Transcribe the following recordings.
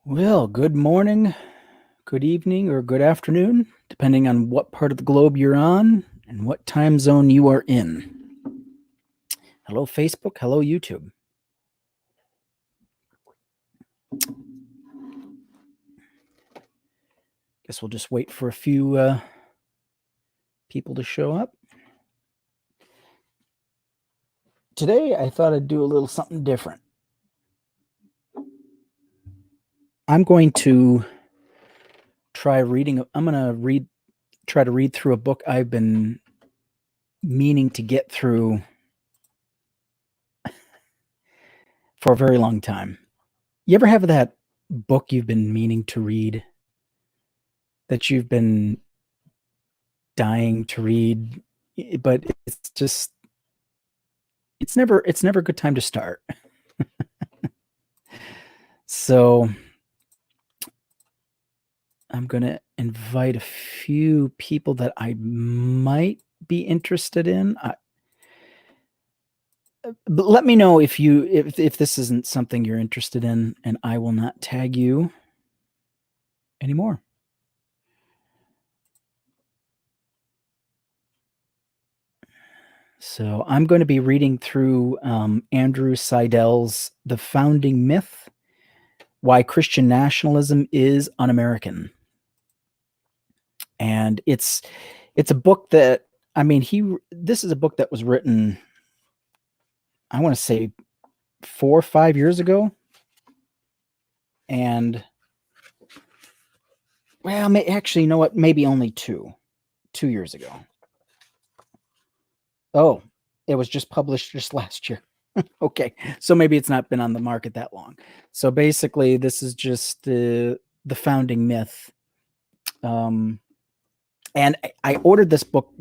Well, good morning, good evening, or good afternoon, depending on what part of the globe you're on and what time zone you are in. Hello, Facebook. Hello, YouTube. Guess we'll just wait for a few people to show up. Today, I thought I'd do a little something different. I'm going to try reading. I'm going to try to read through a book I've been meaning to get through for a very long time. You ever have that book you've been meaning to read that you've been dying to read, but it's never a good time to start. So I'm going to invite a few people that I might be interested in. But let me know if this isn't something you're interested in, and I will not tag you anymore. So I'm going to be reading through Andrew Seidel's The Founding Myth: Why Christian Nationalism is Un-American. And it's a book that, I mean, this is a book that was written, I want to say 4 or 5 years ago. And well, actually, you know what? Maybe only 2 years ago. Oh, it was just published just last year. Okay, so maybe it's not been on the market that long. So basically, this is just the founding myth. And I ordered this book.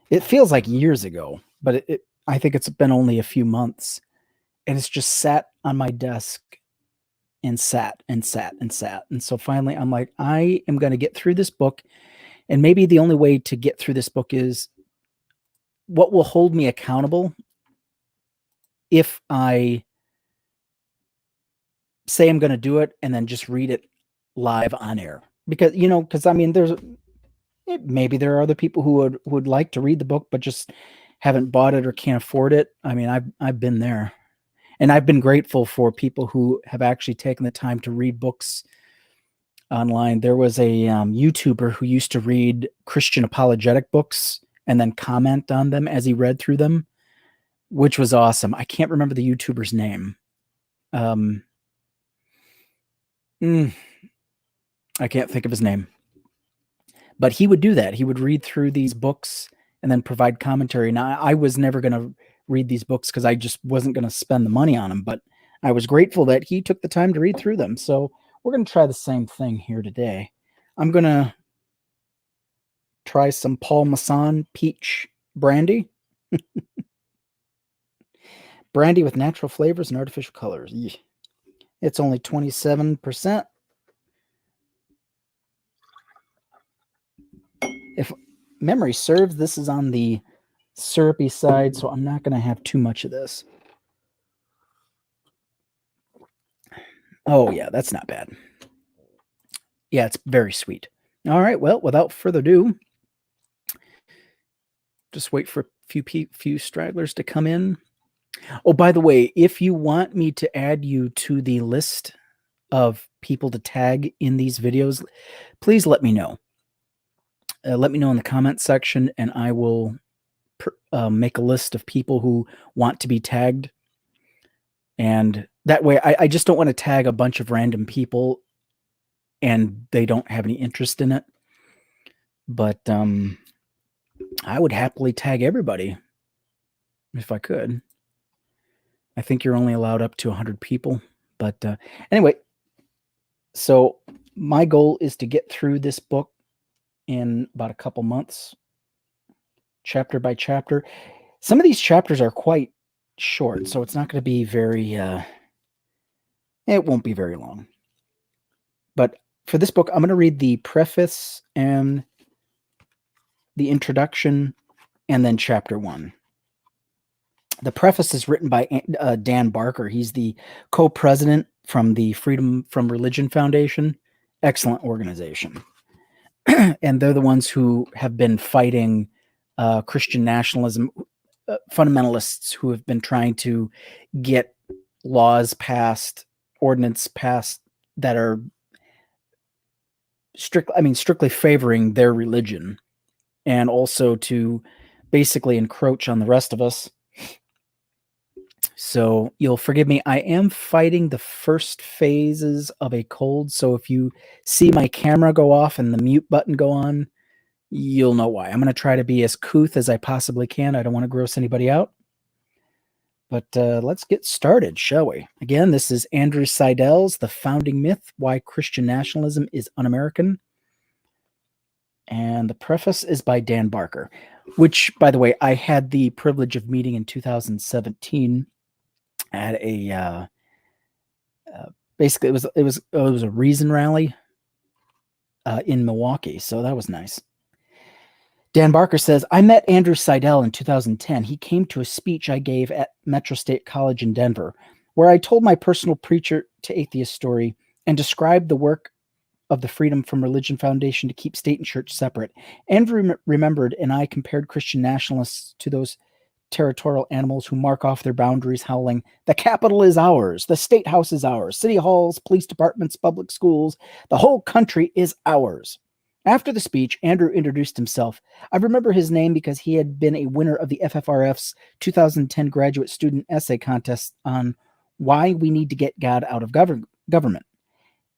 It feels like years ago, but I think it's been only a few months, and it's just sat on my desk and sat and sat and sat. And so finally, I'm like, I am going to get through this book, and maybe the only way to get through this book is what will hold me accountable if I say I'm going to do it and then just read it live on air. Because I mean, maybe there are other people who would like to read the book, but just haven't bought it or can't afford it. I mean, I've been there, and I've been grateful for people who have actually taken the time to read books online. There was a YouTuber who used to read Christian apologetic books and then comment on them as he read through them, which was awesome. I can't remember the YouTuber's name. I can't think of his name. But he would do that. He would read through these books and then provide commentary. Now, I was never going to read these books because I just wasn't going to spend the money on them, but I was grateful that he took the time to read through them. So we're going to try the same thing here today. I'm going to try some Paul Masson peach brandy. Brandy with natural flavors and artificial colors. It's only 27%. If memory serves, this is on the syrupy side, so I'm not going to have too much of this. Oh, yeah, that's not bad. Yeah, it's very sweet. All right, well, without further ado, just wait for a few stragglers to come in. Oh, by the way, if you want me to add you to the list of people to tag in these videos, please let me know. Let me know in the comment section, and I will make a list of people who want to be tagged. And that way, I just don't want to tag a bunch of random people and they don't have any interest in it. But I would happily tag everybody if I could. I think you're only allowed up to 100 people. But anyway, so my goal is to get through this book in about a couple months, chapter by chapter. Some of these chapters are quite short, so it's not going to be very, it won't be very long. But for this book, I'm going to read the preface and the introduction and then chapter 1. The preface is written by Dan Barker. He's the co-president from the Freedom from Religion Foundation. Excellent organization. And they're the ones who have been fighting Christian nationalism, fundamentalists who have been trying to get laws passed, ordinance passed that are strictly favoring their religion, and also to basically encroach on the rest of us. So you'll forgive me. I am fighting the first phases of a cold. So if you see my camera go off and the mute button go on, you'll know why. I'm going to try to be as couth as I possibly can. I don't want to gross anybody out. But let's get started, shall we? Again, this is Andrew Seidel's The Founding Myth, Why Christian Nationalism is Un-American. And the preface is by Dan Barker, which, by the way, I had the privilege of meeting in 2017 at a basically it was a Reason rally in Milwaukee, so that was nice. Dan Barker says, I met Andrew Seidel in 2010. He came to a speech I gave at Metro State College in Denver, where I told my personal preacher to atheist story and described the work of the Freedom from Religion Foundation to keep state and church separate. Andrew remembered, and I compared Christian nationalists to those territorial animals who mark off their boundaries, howling, the Capitol is ours, the State House is ours, city halls, police departments, public schools, the whole country is ours. After the speech, Andrew introduced himself. I remember his name because he had been a winner of the FFRF's 2010 graduate student essay contest on why we need to get God out of government.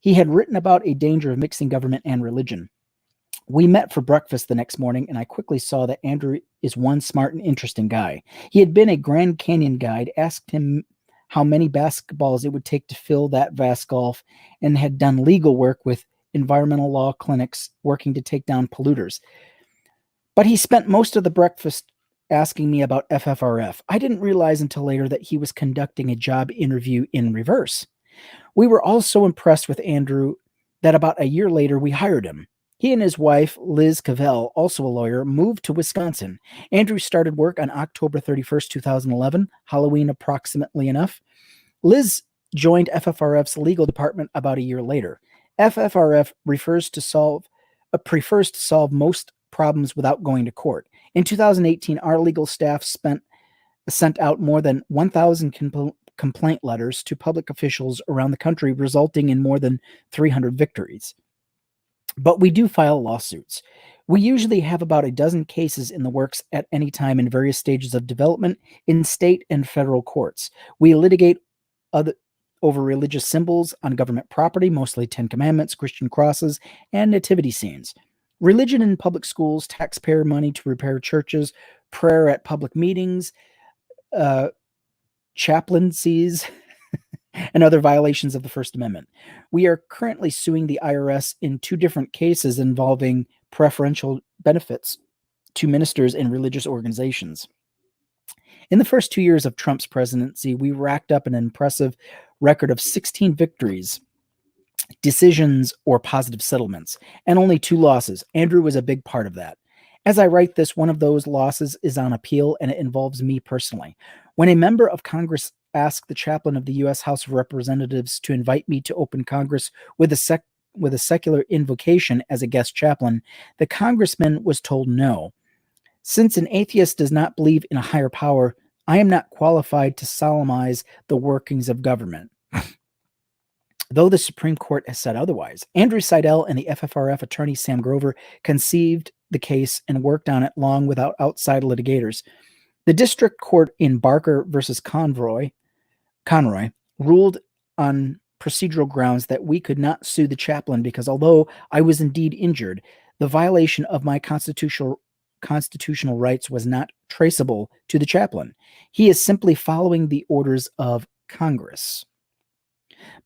He had written about a danger of mixing government and religion. We met for breakfast the next morning, and I quickly saw that Andrew is one smart and interesting guy. He had been a Grand Canyon guide, asked him how many basketballs it would take to fill that vast gulf, and had done legal work with environmental law clinics working to take down polluters. But he spent most of the breakfast asking me about FFRF. I didn't realize until later that he was conducting a job interview in reverse. We were all so impressed with Andrew that about a year later we hired him. He and his wife, Liz Cavell, also a lawyer, moved to Wisconsin. Andrew started work on October 31st, 2011, Halloween approximately enough. Liz joined FFRF's legal department about a year later. FFRF prefers to solve most problems without going to court. In 2018, our legal staff sent out more than 1,000 complaint letters to public officials around the country, resulting in more than 300 victories. But we do file lawsuits. We usually have about a dozen cases in the works at any time in various stages of development in state and federal courts. We litigate over religious symbols on government property, mostly Ten Commandments, Christian crosses, and nativity scenes. Religion in public schools, taxpayer money to repair churches, prayer at public meetings, chaplaincies, and other violations of the First Amendment. We are currently suing the IRS in 2 different cases involving preferential benefits to ministers in religious organizations. In the first 2 years of Trump's presidency, we racked up an impressive record of 16 victories, decisions, or positive settlements, and only 2 losses. Andrew was a big part of that. As I write this, one of those losses is on appeal, and it involves me personally. When a member of Congress asked the chaplain of the U.S. House of Representatives to invite me to open Congress with a secular invocation as a guest chaplain, the congressman was told no. Since an atheist does not believe in a higher power, I am not qualified to solemnize the workings of government, though the Supreme Court has said otherwise. Andrew Seidel and the FFRF attorney Sam Grover conceived the case and worked on it long without outside litigators. The district court in Barker versus Conroy ruled on procedural grounds that we could not sue the chaplain because although I was indeed injured, the violation of my constitutional rights was not traceable to the chaplain. He is simply following the orders of Congress.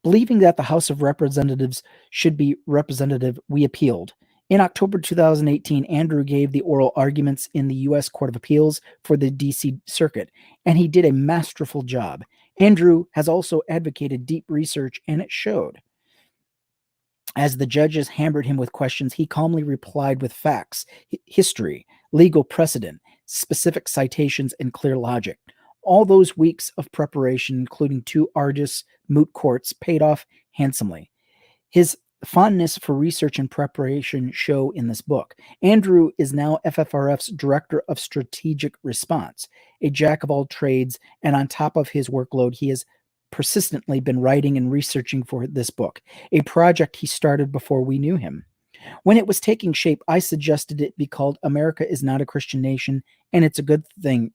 Believing that the House of Representatives should be representative, we appealed. In October 2018, Andrew gave the oral arguments in the U.S. Court of Appeals for the D.C. Circuit, and he did a masterful job. Andrew has also advocated deep research, and it showed. As the judges hammered him with questions, he calmly replied with facts, history, legal precedent, specific citations, and clear logic. All those weeks of preparation, including 2 arduous moot courts, paid off handsomely. His fondness for research and preparation show in this book. Andrew is now FFRF's Director of Strategic Response, a jack of all trades, and on top of his workload, he has persistently been writing and researching for this book, a project he started before we knew him. When it was taking shape, I suggested it be called America is Not a Christian Nation, and it's a good thing.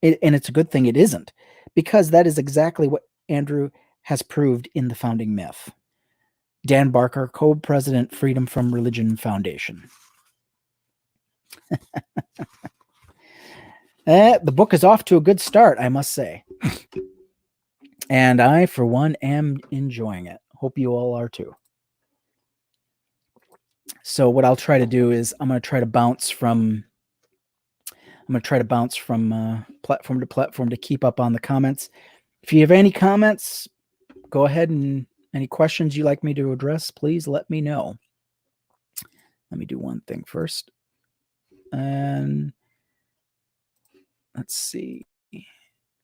It's a good thing it isn't, because that is exactly what Andrew has proved in the founding myth. Dan Barker, co-president, Freedom from Religion Foundation. The book is off to a good start, I must say. And I, for one, am enjoying it. Hope you all are too. So what I'll try to do is I'm going to try to bounce from platform to platform to keep up on the comments. If you have any comments, go ahead, and any questions you'd like me to address, please let me know. Let me do one thing first. And let's see.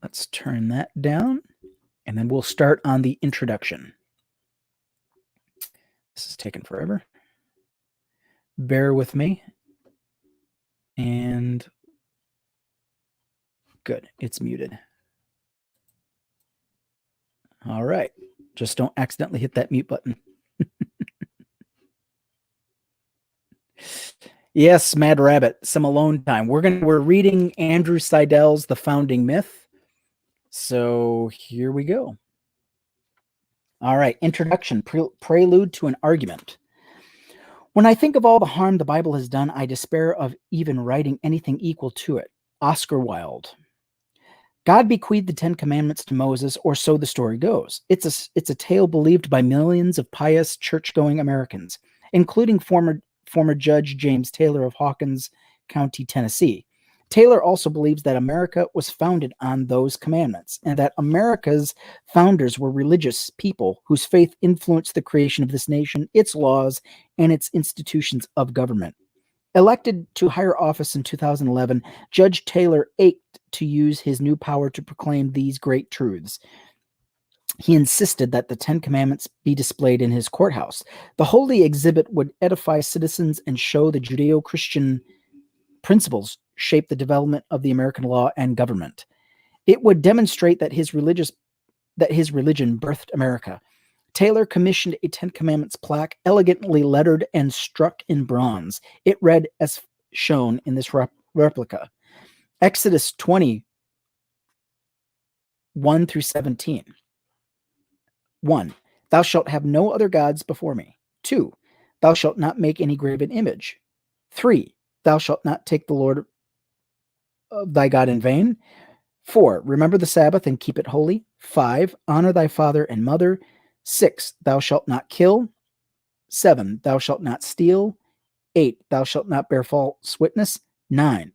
Let's turn that down. And then we'll start on the introduction. This is taking forever. Bear with me. And good, it's muted. All right. Just don't accidentally hit that mute button. Yes, Mad Rabbit, some alone time. We're reading Andrew Seidel's The Founding Myth. So here we go. All right, introduction, prelude to an argument. When I think of all the harm the Bible has done, I despair of even writing anything equal to it. Oscar Wilde. God bequeathed the 10 Commandments to Moses, or so the story goes. It's a tale believed by millions of pious, church-going Americans, including former Judge James Taylor of Hawkins County, Tennessee. Taylor also believes that America was founded on those commandments, and that America's founders were religious people whose faith influenced the creation of this nation, its laws, and its institutions of government. Elected to higher office in 2011, Judge Taylor ached to use his new power to proclaim these great truths. He insisted that the 10 Commandments be displayed in his courthouse. The holy exhibit would edify citizens and show the Judeo-Christian principles shape the development of the American law and government. It would demonstrate that his religion birthed America. Taylor commissioned a 10 Commandments plaque, elegantly lettered and struck in bronze. It read as shown in this replica. Exodus 20, 1 through 17. 1. Thou shalt have no other gods before me. 2. Thou shalt not make any graven image. 3. Thou shalt not take the Lord of thy God in vain. 4. Remember the Sabbath and keep it holy. 5. Honor thy father and mother. 6. Thou shalt not kill. 7. Thou shalt not steal. 8. Thou shalt not bear false witness. 9.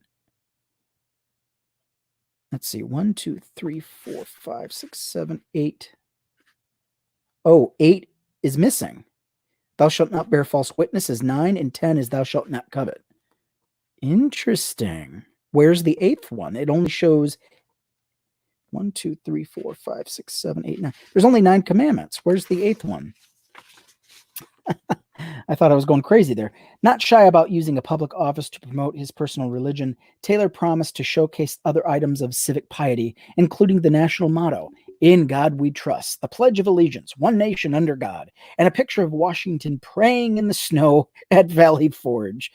Let's see. 1, 2, 3, 4, 5, 6, 7, 8. Oh, 8 is missing. Thou shalt not bear false witness is 9, and 10 is thou shalt not covet. Interesting. Where's the 8th one? It only shows 1, 2, 3, 4, 5, 6, 7, 8, 9. There's only 9 commandments. Where's the 8th one? I thought I was going crazy there. Not shy about using a public office to promote his personal religion, Taylor promised to showcase other items of civic piety, including the national motto, "In God We Trust," the Pledge of Allegiance, "One Nation Under God," and a picture of Washington praying in the snow at Valley Forge.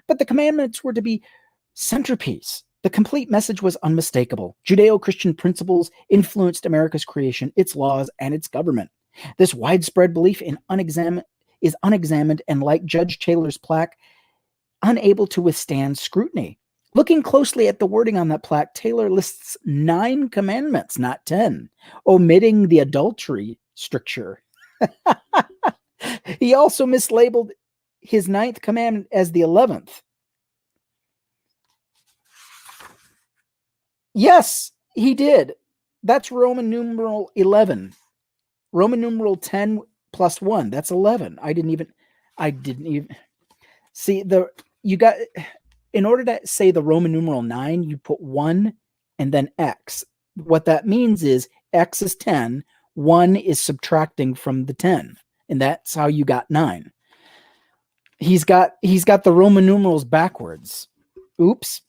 But the commandments were to be centerpiece. The complete message was unmistakable. Judeo-Christian principles influenced America's creation, its laws, and its government. This widespread belief is unexamined and, like Judge Taylor's plaque, unable to withstand scrutiny. Looking closely at the wording on that plaque, Taylor lists 9 commandments, not 10, omitting the adultery stricture. He also mislabeled his 9th commandment as the 11th. Yes, he did. That's Roman numeral 11. Roman numeral 10 plus 1. That's 11. I didn't even see in order to say the Roman numeral 9, you put 1 and then X. What that means is X is 10, 1 is subtracting from the 10, and that's how you got 9. He's got the Roman numerals backwards. Oops.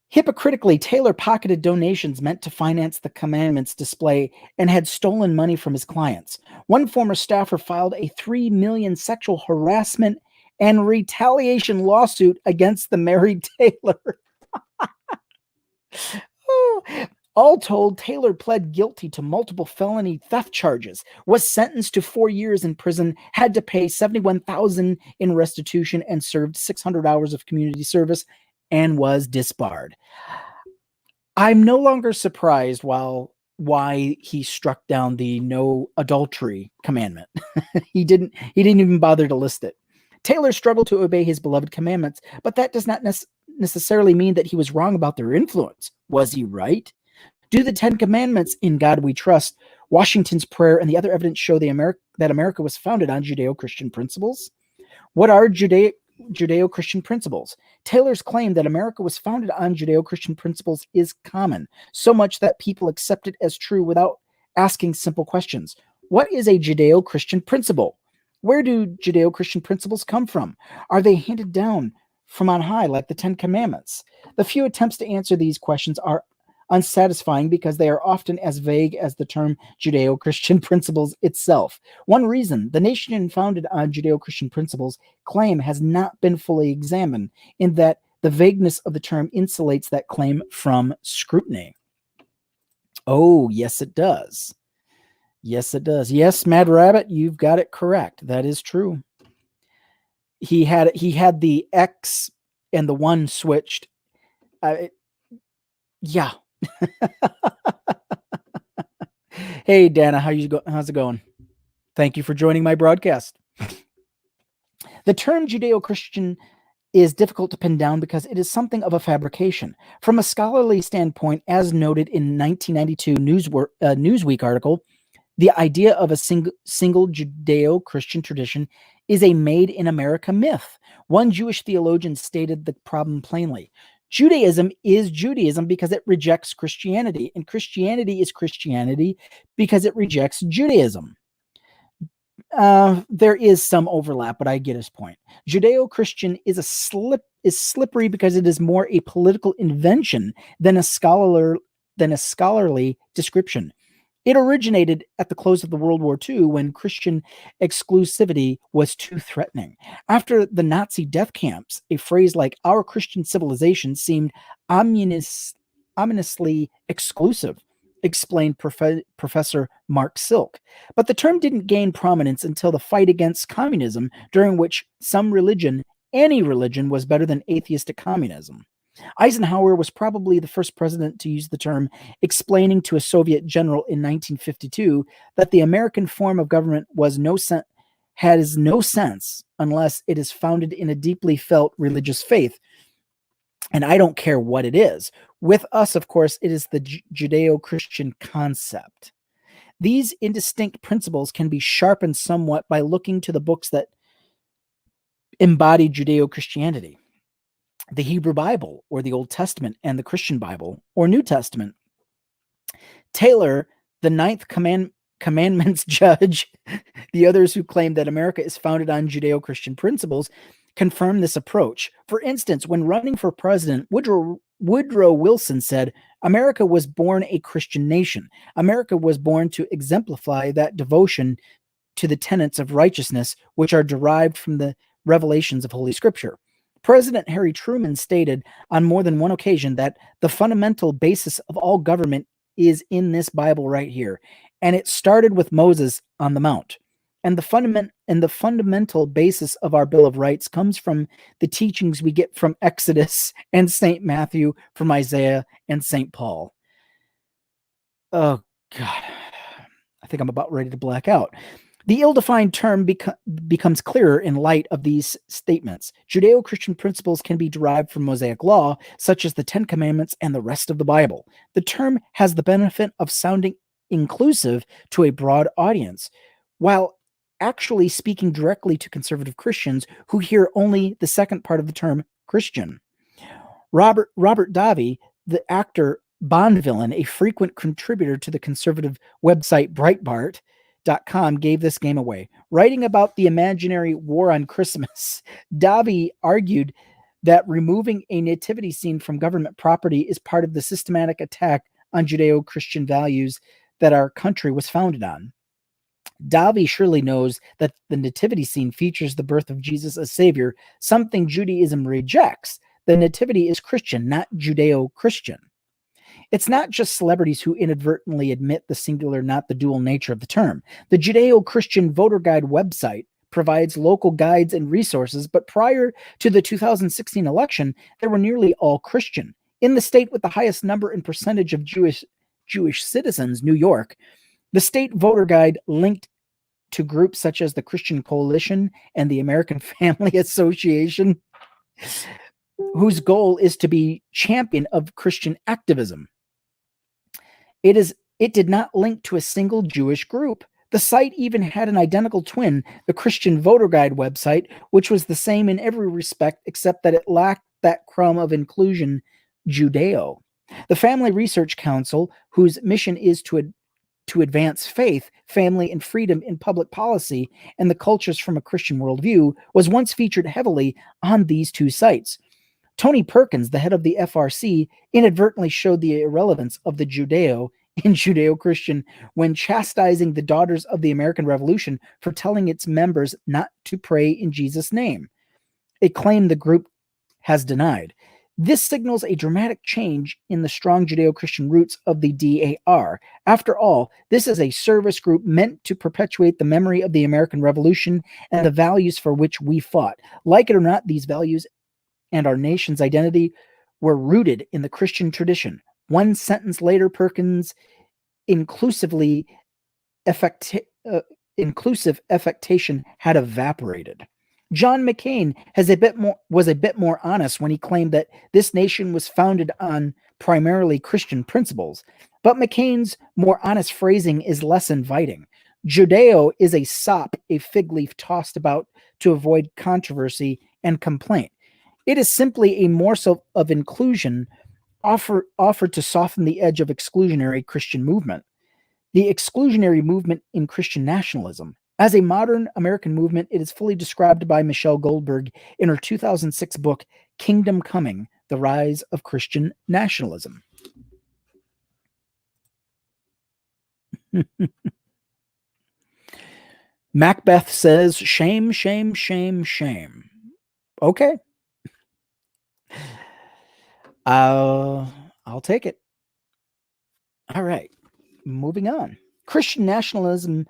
Hypocritically, Taylor pocketed donations meant to finance the commandments display and had stolen money from his clients. One former staffer filed a $3 million sexual harassment and retaliation lawsuit against the married Taylor. All told, Taylor pled guilty to multiple felony theft charges, was sentenced to 4 years in prison, had to pay $71,000 in restitution, and served 600 hours of community service, and was disbarred. I'm no longer surprised why he struck down the no adultery commandment. He didn't even bother to list it. Taylor struggled to obey his beloved commandments, but that does not necessarily mean that he was wrong about their influence. Was he right? Do the 10 Commandments, in God we trust, Washington's prayer, and the other evidence show that America was founded on Judeo-Christian principles? What are Judeo-Christian principles? Taylor's claim that America was founded on Judeo-Christian principles is common, so much that people accept it as true without asking simple questions. What is a Judeo-Christian principle? Where do Judeo-Christian principles come from? Are they handed down from on high like the 10 Commandments? The few attempts to answer these questions are unsatisfying because they are often as vague as the term Judeo-Christian principles itself. One reason the nation founded on Judeo-Christian principles claim has not been fully examined, in that the vagueness of the term insulates that claim from scrutiny. Oh, yes, it does. Yes, it does. Yes, Mad Rabbit, you've got it correct. That is true. He had the X and the 1 switched. Yeah. Hey, Dana, how's it going? Thank you for joining my broadcast. The term Judeo-Christian is difficult to pin down because it is something of a fabrication. From a scholarly standpoint, as noted in 1992 Newsweek article, the idea of a single Judeo-Christian tradition is a made-in-America myth. One Jewish theologian stated the problem plainly. Judaism is Judaism because it rejects Christianity, and Christianity is Christianity because it rejects Judaism. There is some overlap, but I get his point. Judeo-Christian is slippery because it is more a political invention than a scholarly description. It originated at the close of the World War II when Christian exclusivity was too threatening. After the Nazi death camps, a phrase like "our Christian civilization" seemed ominously exclusive, explained Professor Mark Silk. But the term didn't gain prominence until the fight against communism, during which any religion, was better than atheistic communism. Eisenhower was probably the first president to use the term, explaining to a Soviet general in 1952 that the American form of government has no sense unless it is founded in a deeply felt religious faith. And I don't care what it is. With us, of course, it is the Judeo-Christian concept. These indistinct principles can be sharpened somewhat by looking to the books that embody Judeo-Christianity. The Hebrew Bible, or the Old Testament, and the Christian Bible, or New Testament. Taylor, the 9th Commandments judge, the others who claim that America is founded on Judeo-Christian principles, confirm this approach. For instance, when running for president, Woodrow Wilson said, "America was born a Christian nation. America was born to exemplify that devotion to the tenets of righteousness which are derived from the revelations of Holy Scripture." President Harry Truman stated on more than one occasion that the fundamental basis of all government is in this Bible right here, and it started with Moses on the Mount. And the fundamental basis of our Bill of Rights comes from the teachings we get from Exodus and St. Matthew, from Isaiah and St. Paul. Oh, God. I think I'm about ready to black out. The ill-defined term becomes clearer in light of these statements. Judeo-Christian principles can be derived from Mosaic law, such as the 10 Commandments and the rest of the Bible. The term has the benefit of sounding inclusive to a broad audience, while actually speaking directly to conservative Christians who hear only the second part of the term Christian. Robert Davi, the actor Bond villain, a frequent contributor to the conservative website Breitbart.com, gave this game away. Writing about the imaginary war on Christmas, Davi argued that removing a nativity scene from government property is part of the systematic attack on Judeo-Christian values that our country was founded on. Davi surely knows that the nativity scene features the birth of Jesus as Savior, something Judaism rejects. The nativity is Christian, not Judeo-Christian. It's not just celebrities who inadvertently admit the singular, not the dual nature of the term. The Judeo-Christian Voter Guide website provides local guides and resources, but prior to the 2016 election, they were nearly all Christian. In the state with the highest number and percentage of Jewish citizens, New York, the state voter guide linked to groups such as the Christian Coalition and the American Family Association, whose goal is to be champion of Christian activism. It did not link to a single Jewish group. The site even had an identical twin, the Christian Voter Guide website, which was the same in every respect except that it lacked that crumb of inclusion, Judeo. The Family Research Council, whose mission is to advance faith, family, and freedom in public policy and the cultures from a Christian worldview, was once featured heavily on these two sites. Tony Perkins, the head of the FRC, inadvertently showed the irrelevance of the Judeo in Judeo-Christian when chastising the Daughters of the American Revolution for telling its members not to pray in Jesus' name, a claim the group has denied. This signals a dramatic change in the strong Judeo-Christian roots of the DAR. After all, this is a service group meant to perpetuate the memory of the American Revolution and the values for which we fought. Like it or not, these values and our nation's identity were rooted in the Christian tradition. One sentence later, Perkins' inclusive affectation had evaporated. John McCain was a bit more honest when he claimed that this nation was founded on primarily Christian principles. But McCain's more honest phrasing is less inviting. Judeo is a sop, a fig leaf tossed about to avoid controversy and complaint. It is simply a morsel of inclusion offered to soften the edge of exclusionary Christian movement. The exclusionary movement in Christian nationalism. As a modern American movement, it is fully described by Michelle Goldberg in her 2006 book, Kingdom Coming, The Rise of Christian Nationalism. Macbeth says, shame, shame, shame, shame. Okay. I'll take it. All right. Moving on. Christian nationalists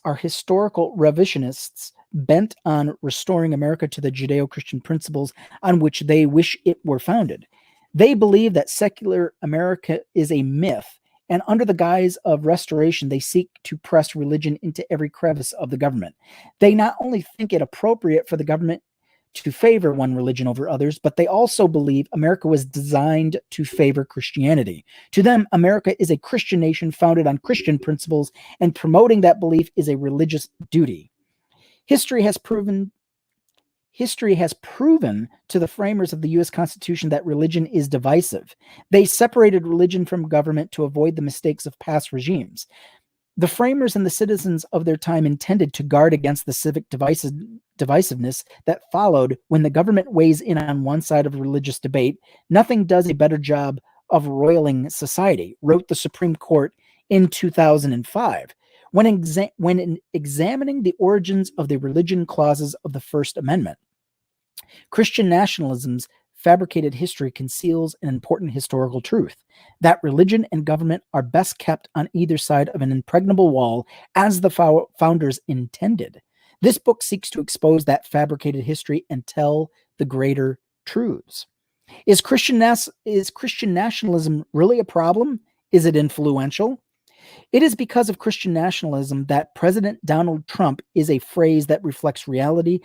are historical revisionists bent on restoring America to the Judeo-Christian principles on which they wish it were founded. They believe that secular America is a myth, and under the guise of restoration, they seek to press religion into every crevice of the government. They not only think it appropriate for the government to favor one religion over others, but they also believe America was designed to favor Christianity. To them, America is a Christian nation founded on Christian principles, and promoting that belief is a religious duty. History has proven to the framers of the U.S. Constitution that religion is divisive. They separated religion from government to avoid the mistakes of past regimes. The framers and the citizens of their time intended to guard against the civic divisiveness that followed when the government weighs in on one side of religious debate. Nothing does a better job of roiling society, wrote the Supreme Court in 2005. When examining the origins of the religion clauses of the First Amendment, Christian nationalism's fabricated history conceals an important historical truth, that religion and government are best kept on either side of an impregnable wall as the founders intended. This book seeks to expose that fabricated history and tell the greater truths. Is Christian nationalism really a problem? Is it influential? It is because of Christian nationalism that President Donald Trump is a phrase that reflects reality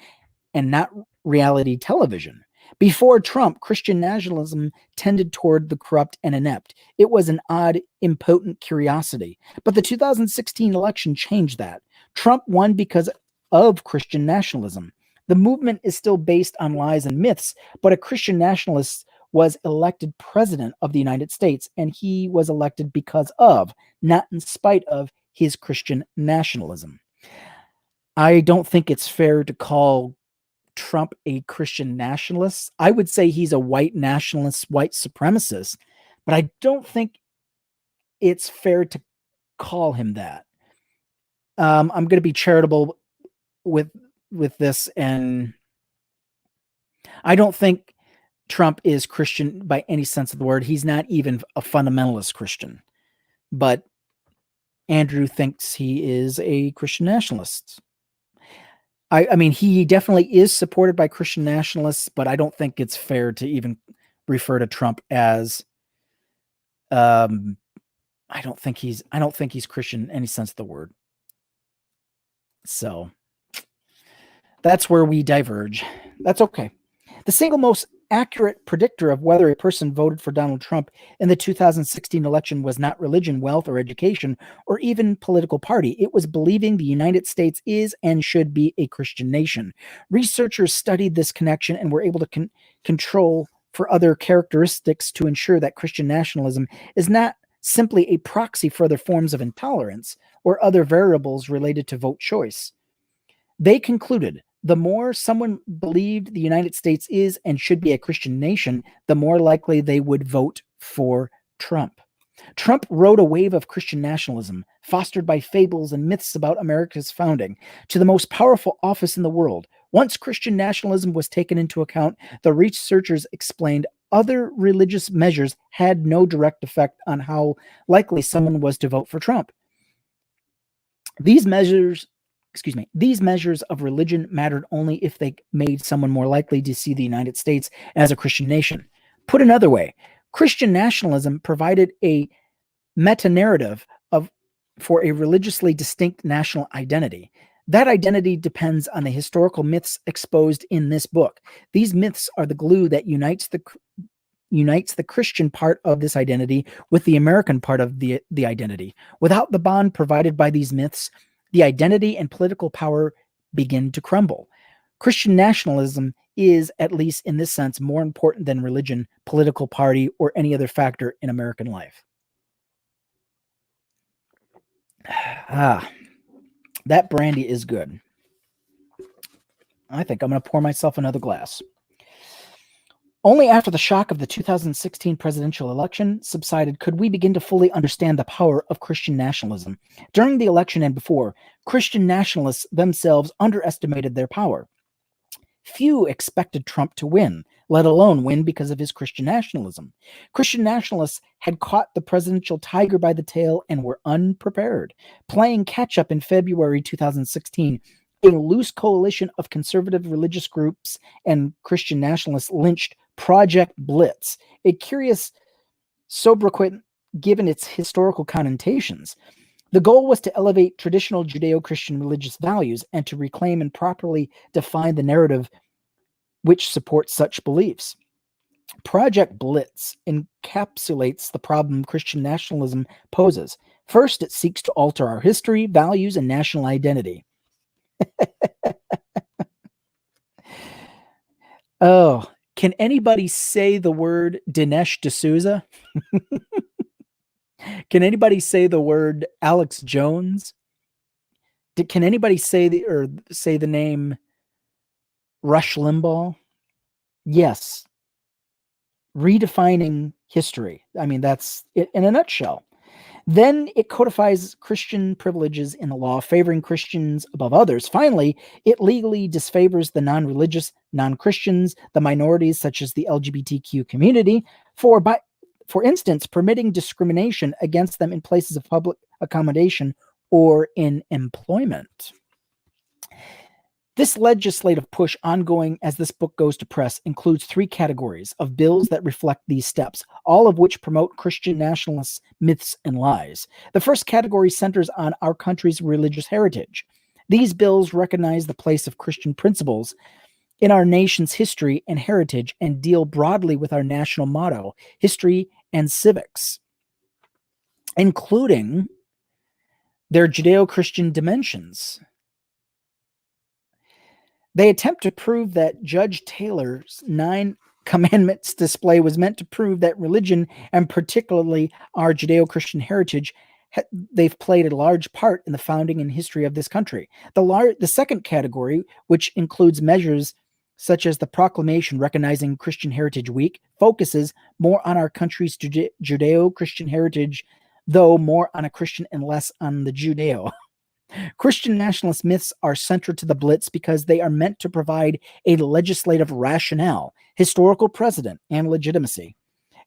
and not reality television. Before Trump, Christian nationalism tended toward the corrupt and inept. It was an odd, impotent curiosity. But the 2016 election changed that. Trump won because of Christian nationalism. The movement is still based on lies and myths, but a Christian nationalist was elected president of the United States, and he was elected because of, not in spite of, his Christian nationalism. I don't think it's fair to call Trump a Christian nationalist. I would say he's a white nationalist, white supremacist, but I don't think it's fair to call him that. I'm going to be charitable with this, and I don't think Trump is Christian by any sense of the word. He's not even a fundamentalist Christian, but Andrew thinks he is a Christian nationalist. I mean, he definitely is supported by Christian nationalists, but I don't think it's fair to even refer to Trump as. I don't think he's Christian in any sense of the word. So that's where we diverge. That's okay. The single most accurate predictor of whether a person voted for Donald Trump in the 2016 election was not religion, wealth, or education, or even political party. It was believing the United States is and should be a Christian nation. Researchers studied this connection and were able to control for other characteristics to ensure that Christian nationalism is not simply a proxy for other forms of intolerance or other variables related to vote choice. They concluded the more someone believed the United States is and should be a Christian nation, the more likely they would vote for Trump. Trump rode a wave of Christian nationalism, fostered by fables and myths about America's founding, to the most powerful office in the world. Once Christian nationalism was taken into account, the researchers explained other religious measures had no direct effect on how likely someone was to vote for Trump. These measures of religion mattered only if they made someone more likely to see the United States as a Christian nation. Put another way, Christian nationalism provided a meta-narrative for a religiously distinct national identity. That identity depends on the historical myths exposed in this book. These myths are the glue that unites the Christian part of this identity with the American part of the identity. Without the bond provided by these myths, the identity and political power begin to crumble. Christian nationalism is, at least in this sense, more important than religion, political party, or any other factor in American life. That brandy is good. I think I'm going to pour myself another glass. Only after the shock of the 2016 presidential election subsided could we begin to fully understand the power of Christian nationalism. During the election and before, Christian nationalists themselves underestimated their power. Few expected Trump to win, let alone win because of his Christian nationalism. Christian nationalists had caught the presidential tiger by the tail and were unprepared. Playing catch-up in February 2016, a loose coalition of conservative religious groups and Christian nationalists lynched Project Blitz, a curious sobriquet given its historical connotations. The goal was to elevate traditional Judeo-Christian religious values and to reclaim and properly define the narrative which supports such beliefs. Project Blitz encapsulates the problem Christian nationalism poses. First, it seeks to alter our history, values, and national identity. Oh, can anybody say the word Dinesh D'Souza? Can anybody say the word Alex Jones? Can anybody say the name Rush Limbaugh? Yes. Redefining history. I mean, that's it in a nutshell. Then it codifies Christian privileges in the law, favoring Christians above others. Finally, it legally disfavors the non-religious, non-Christians, the minorities such as the LGBTQ community, for instance, permitting discrimination against them in places of public accommodation or in employment. This legislative push, ongoing as this book goes to press, includes 3 categories of bills that reflect these steps, all of which promote Christian nationalist myths and lies. The first category centers on our country's religious heritage. These bills recognize the place of Christian principles in our nation's history and heritage and deal broadly with our national motto, history and civics, including their Judeo-Christian dimensions. They attempt to prove that Judge Taylor's 9 commandments display was meant to prove that religion, and particularly our Judeo-Christian heritage, they've played a large part in the founding and history of this country. The second category, which includes measures such as the proclamation recognizing Christian Heritage Week, focuses more on our country's Judeo-Christian heritage, though more on a Christian and less on the Judeo. Christian nationalist myths are central to the Blitz because they are meant to provide a legislative rationale, historical precedent, and legitimacy.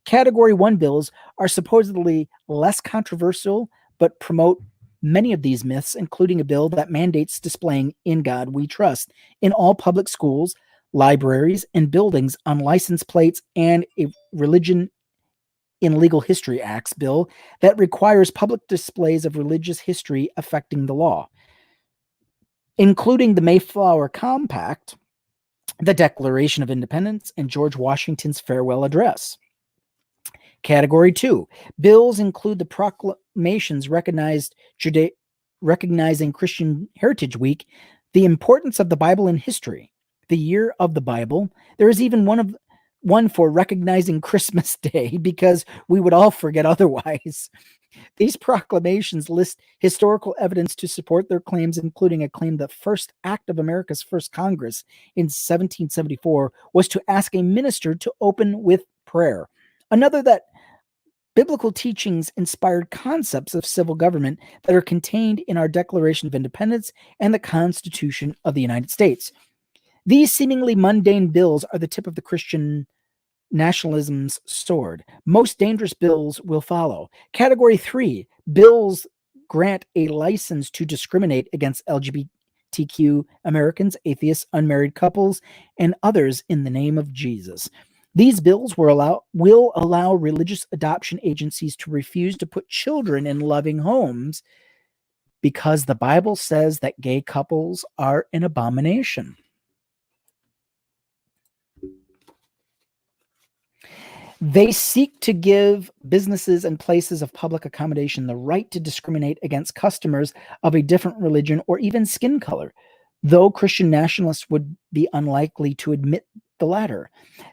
Category 1 bills are supposedly less controversial, but promote many of these myths, including a bill that mandates displaying "In God We Trust" in all public schools, libraries, and buildings on license plates, and a Religion in Legal History Acts bill that requires public displays of religious history affecting the law, including the Mayflower Compact, the Declaration of Independence, and George Washington's farewell address. Category 2. Bills include the proclamations recognizing Christian Heritage Week, the importance of the Bible in history, the year of the Bible. There is even one for recognizing Christmas Day, because we would all forget otherwise. These proclamations list historical evidence to support their claims, including a claim that first act of America's first Congress in 1774 was to ask a minister to open with prayer. Another that biblical teachings inspired concepts of civil government that are contained in our Declaration of Independence and the Constitution of the United States. These seemingly mundane bills are the tip of the Christian nationalism's sword. Most dangerous bills will follow. Category 3, bills grant a license to discriminate against LGBTQ Americans, atheists, unmarried couples, and others in the name of Jesus. These bills will allow religious adoption agencies to refuse to put children in loving homes because the Bible says that gay couples are an abomination. They seek to give businesses and places of public accommodation the right to discriminate against customers of a different religion or even skin color, though Christian nationalists would be unlikely to admit the latter.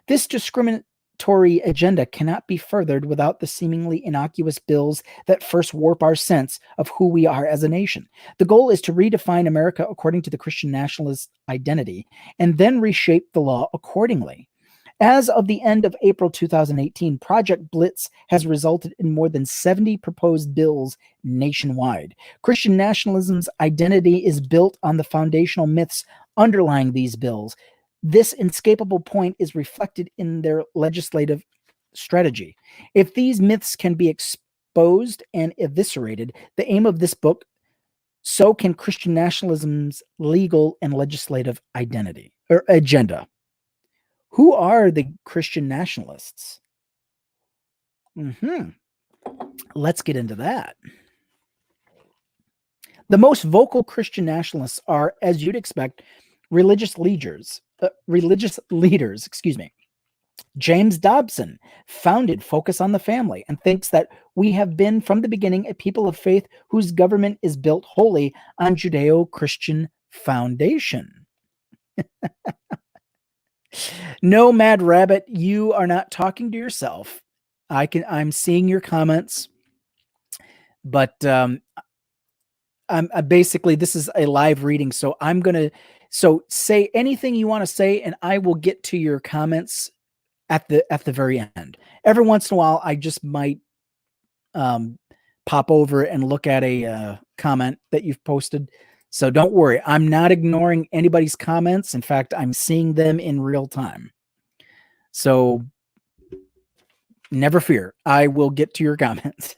This discriminatory agenda cannot be furthered without the seemingly innocuous bills that first warp our sense of who we are as a nation. The goal is to redefine America according to the Christian nationalist identity and then reshape the law accordingly. As of the end of April 2018, Project Blitz has resulted in more than 70 proposed bills nationwide. Christian nationalism's identity is built on the foundational myths underlying these bills. This inescapable point is reflected in their legislative strategy. If these myths can be exposed and eviscerated, the aim of this book, so can Christian nationalism's legal and legislative identity or agenda. Who are the Christian nationalists? Let's get into that. The most vocal Christian nationalists are, as you'd expect, religious leaders. James Dobson founded Focus on the Family and thinks that we have been from the beginning a people of faith whose government is built wholly on Judeo-Christian foundation. No, Mad Rabbit, you are not talking to yourself. I'm seeing your comments, but I'm basically, this is a live reading, so I'm gonna say anything you want to say, and I will get to your comments at the very end. Every once in a while, I just might pop over and look at a comment that you've posted. So don't worry, I'm not ignoring anybody's comments. In fact, I'm seeing them in real time. So never fear, I will get to your comments.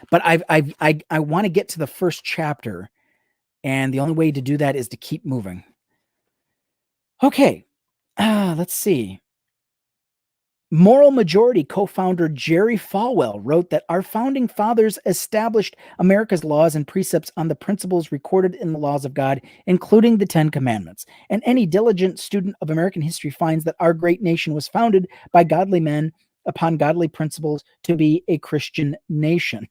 But I want to get to the first chapter, and the only way to do that is to keep moving. Okay, let's see. Moral Majority co-founder Jerry Falwell wrote that our founding fathers established America's laws and precepts on the principles recorded in the laws of God, including the Ten Commandments. And any diligent student of American history finds that our great nation was founded by godly men upon godly principles to be a Christian nation.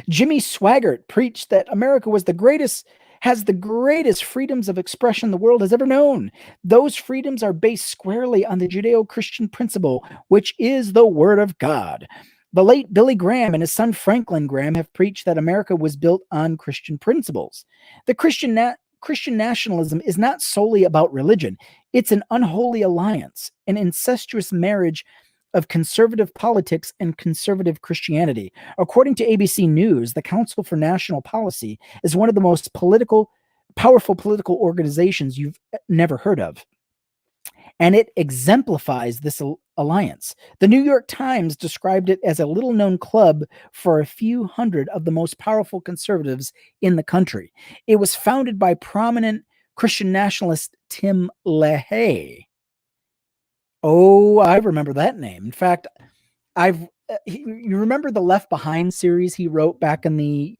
Jimmy Swaggart preached that America was the greatest, has the greatest freedoms of expression the world has ever known. Those freedoms are based squarely on the Judeo-Christian principle, which is the Word of God. The late Billy Graham and his son Franklin Graham have preached that America was built on Christian principles. The Christian nationalism is not solely about religion. It's an unholy alliance, an incestuous marriage of conservative politics and conservative Christianity. According to ABC News, the Council for National Policy is one of the most powerful political organizations you've never heard of. And it exemplifies this alliance. The New York Times described it as a little known club for a few hundred of the most powerful conservatives in the country. It was founded by prominent Christian nationalist Tim LaHaye. Oh, I remember that name. In fact, you remember the Left Behind series he wrote back in the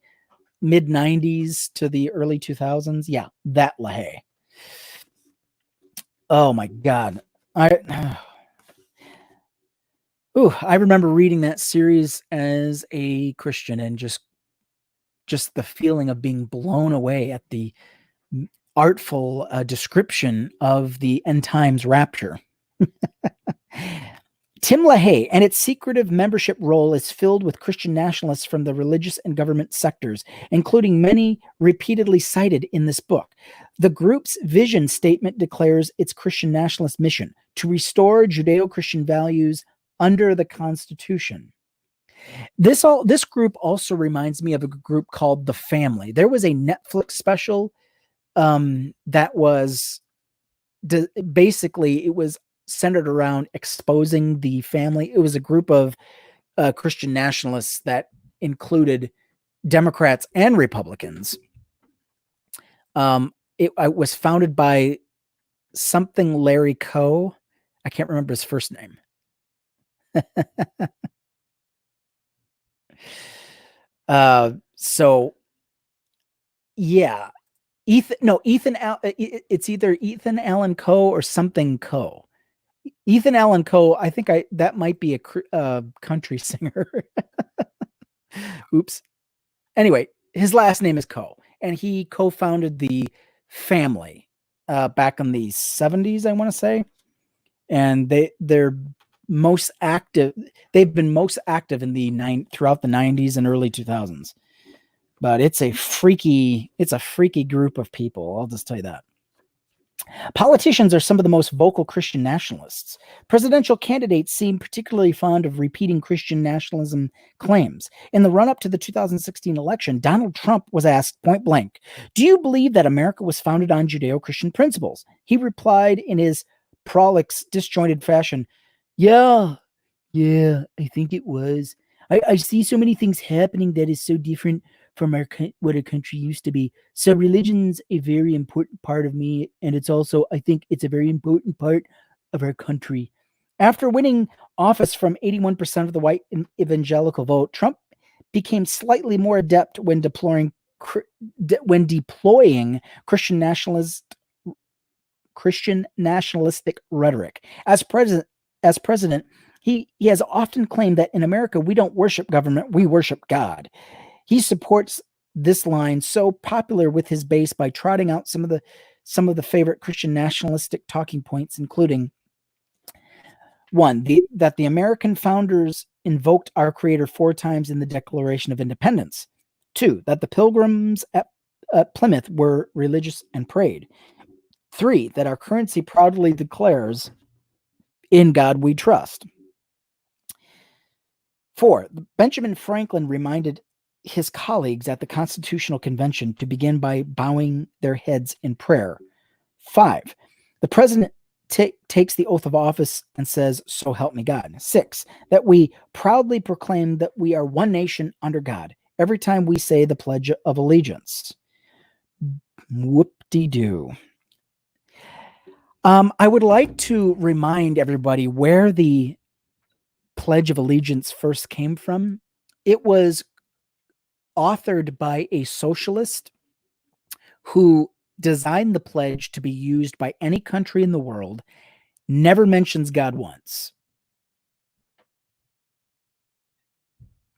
mid 90s to the early 2000s? Yeah, that LaHaye. Oh my God. I remember reading that series as a Christian and just the feeling of being blown away at the artful description of the end times rapture. Tim LaHaye and its secretive membership roll is filled with Christian nationalists from the religious and government sectors, including many repeatedly cited in this book. The group's vision statement declares its Christian nationalist mission to restore Judeo-Christian values under the Constitution. This group also reminds me of a group called The Family. There was a Netflix special that was basically it was centered around exposing the family. It was a group of Christian nationalists that included Democrats and Republicans. It was founded by something Larry Coe. I can't remember his first name. So yeah, it's either Ethan Allen Coe or something Coe. Ethan Allen Coe, I think that might be a country singer. Oops. Anyway, his last name is Coe, and he co-founded the Family back in the 70s, I want to say. And they're most active. They've been most active in throughout the 90s and early 2000s. But it's a freaky group of people. I'll just tell you that. Politicians are some of the most vocal Christian nationalists. Presidential candidates seem particularly fond of repeating Christian nationalism claims. In the run-up to the 2016 election, Donald Trump was asked point blank, "Do you believe that America was founded on Judeo-Christian principles?" He replied in his prolix, disjointed fashion, "Yeah, I think it was. I see so many things happening that is so different from what our country used to be. So religion's a very important part of me, and it's also, I think it's a very important part of our country." After winning office from 81% of the white evangelical vote, Trump became slightly more adept when deploying Christian nationalistic rhetoric. As president, he has often claimed that in America we don't worship government, we worship God. He supports this line, so popular with his base, by trotting out some of the favorite Christian nationalistic talking points, including one, that the American founders invoked our Creator 4 times in the Declaration of Independence. 2, that the Pilgrims at Plymouth were religious and prayed. 3, that our currency proudly declares, "In God we trust." 4, Benjamin Franklin reminded his colleagues at the Constitutional Convention to begin by bowing their heads in prayer. 5, the president takes the oath of office and says, "So help me God." 6, that we proudly proclaim that we are one nation under God every time we say the Pledge of Allegiance. Whoop-de-doo. I would like to remind everybody where the Pledge of Allegiance first came from. It was authored by a socialist who designed the pledge to be used by any country in the world, never mentions God once.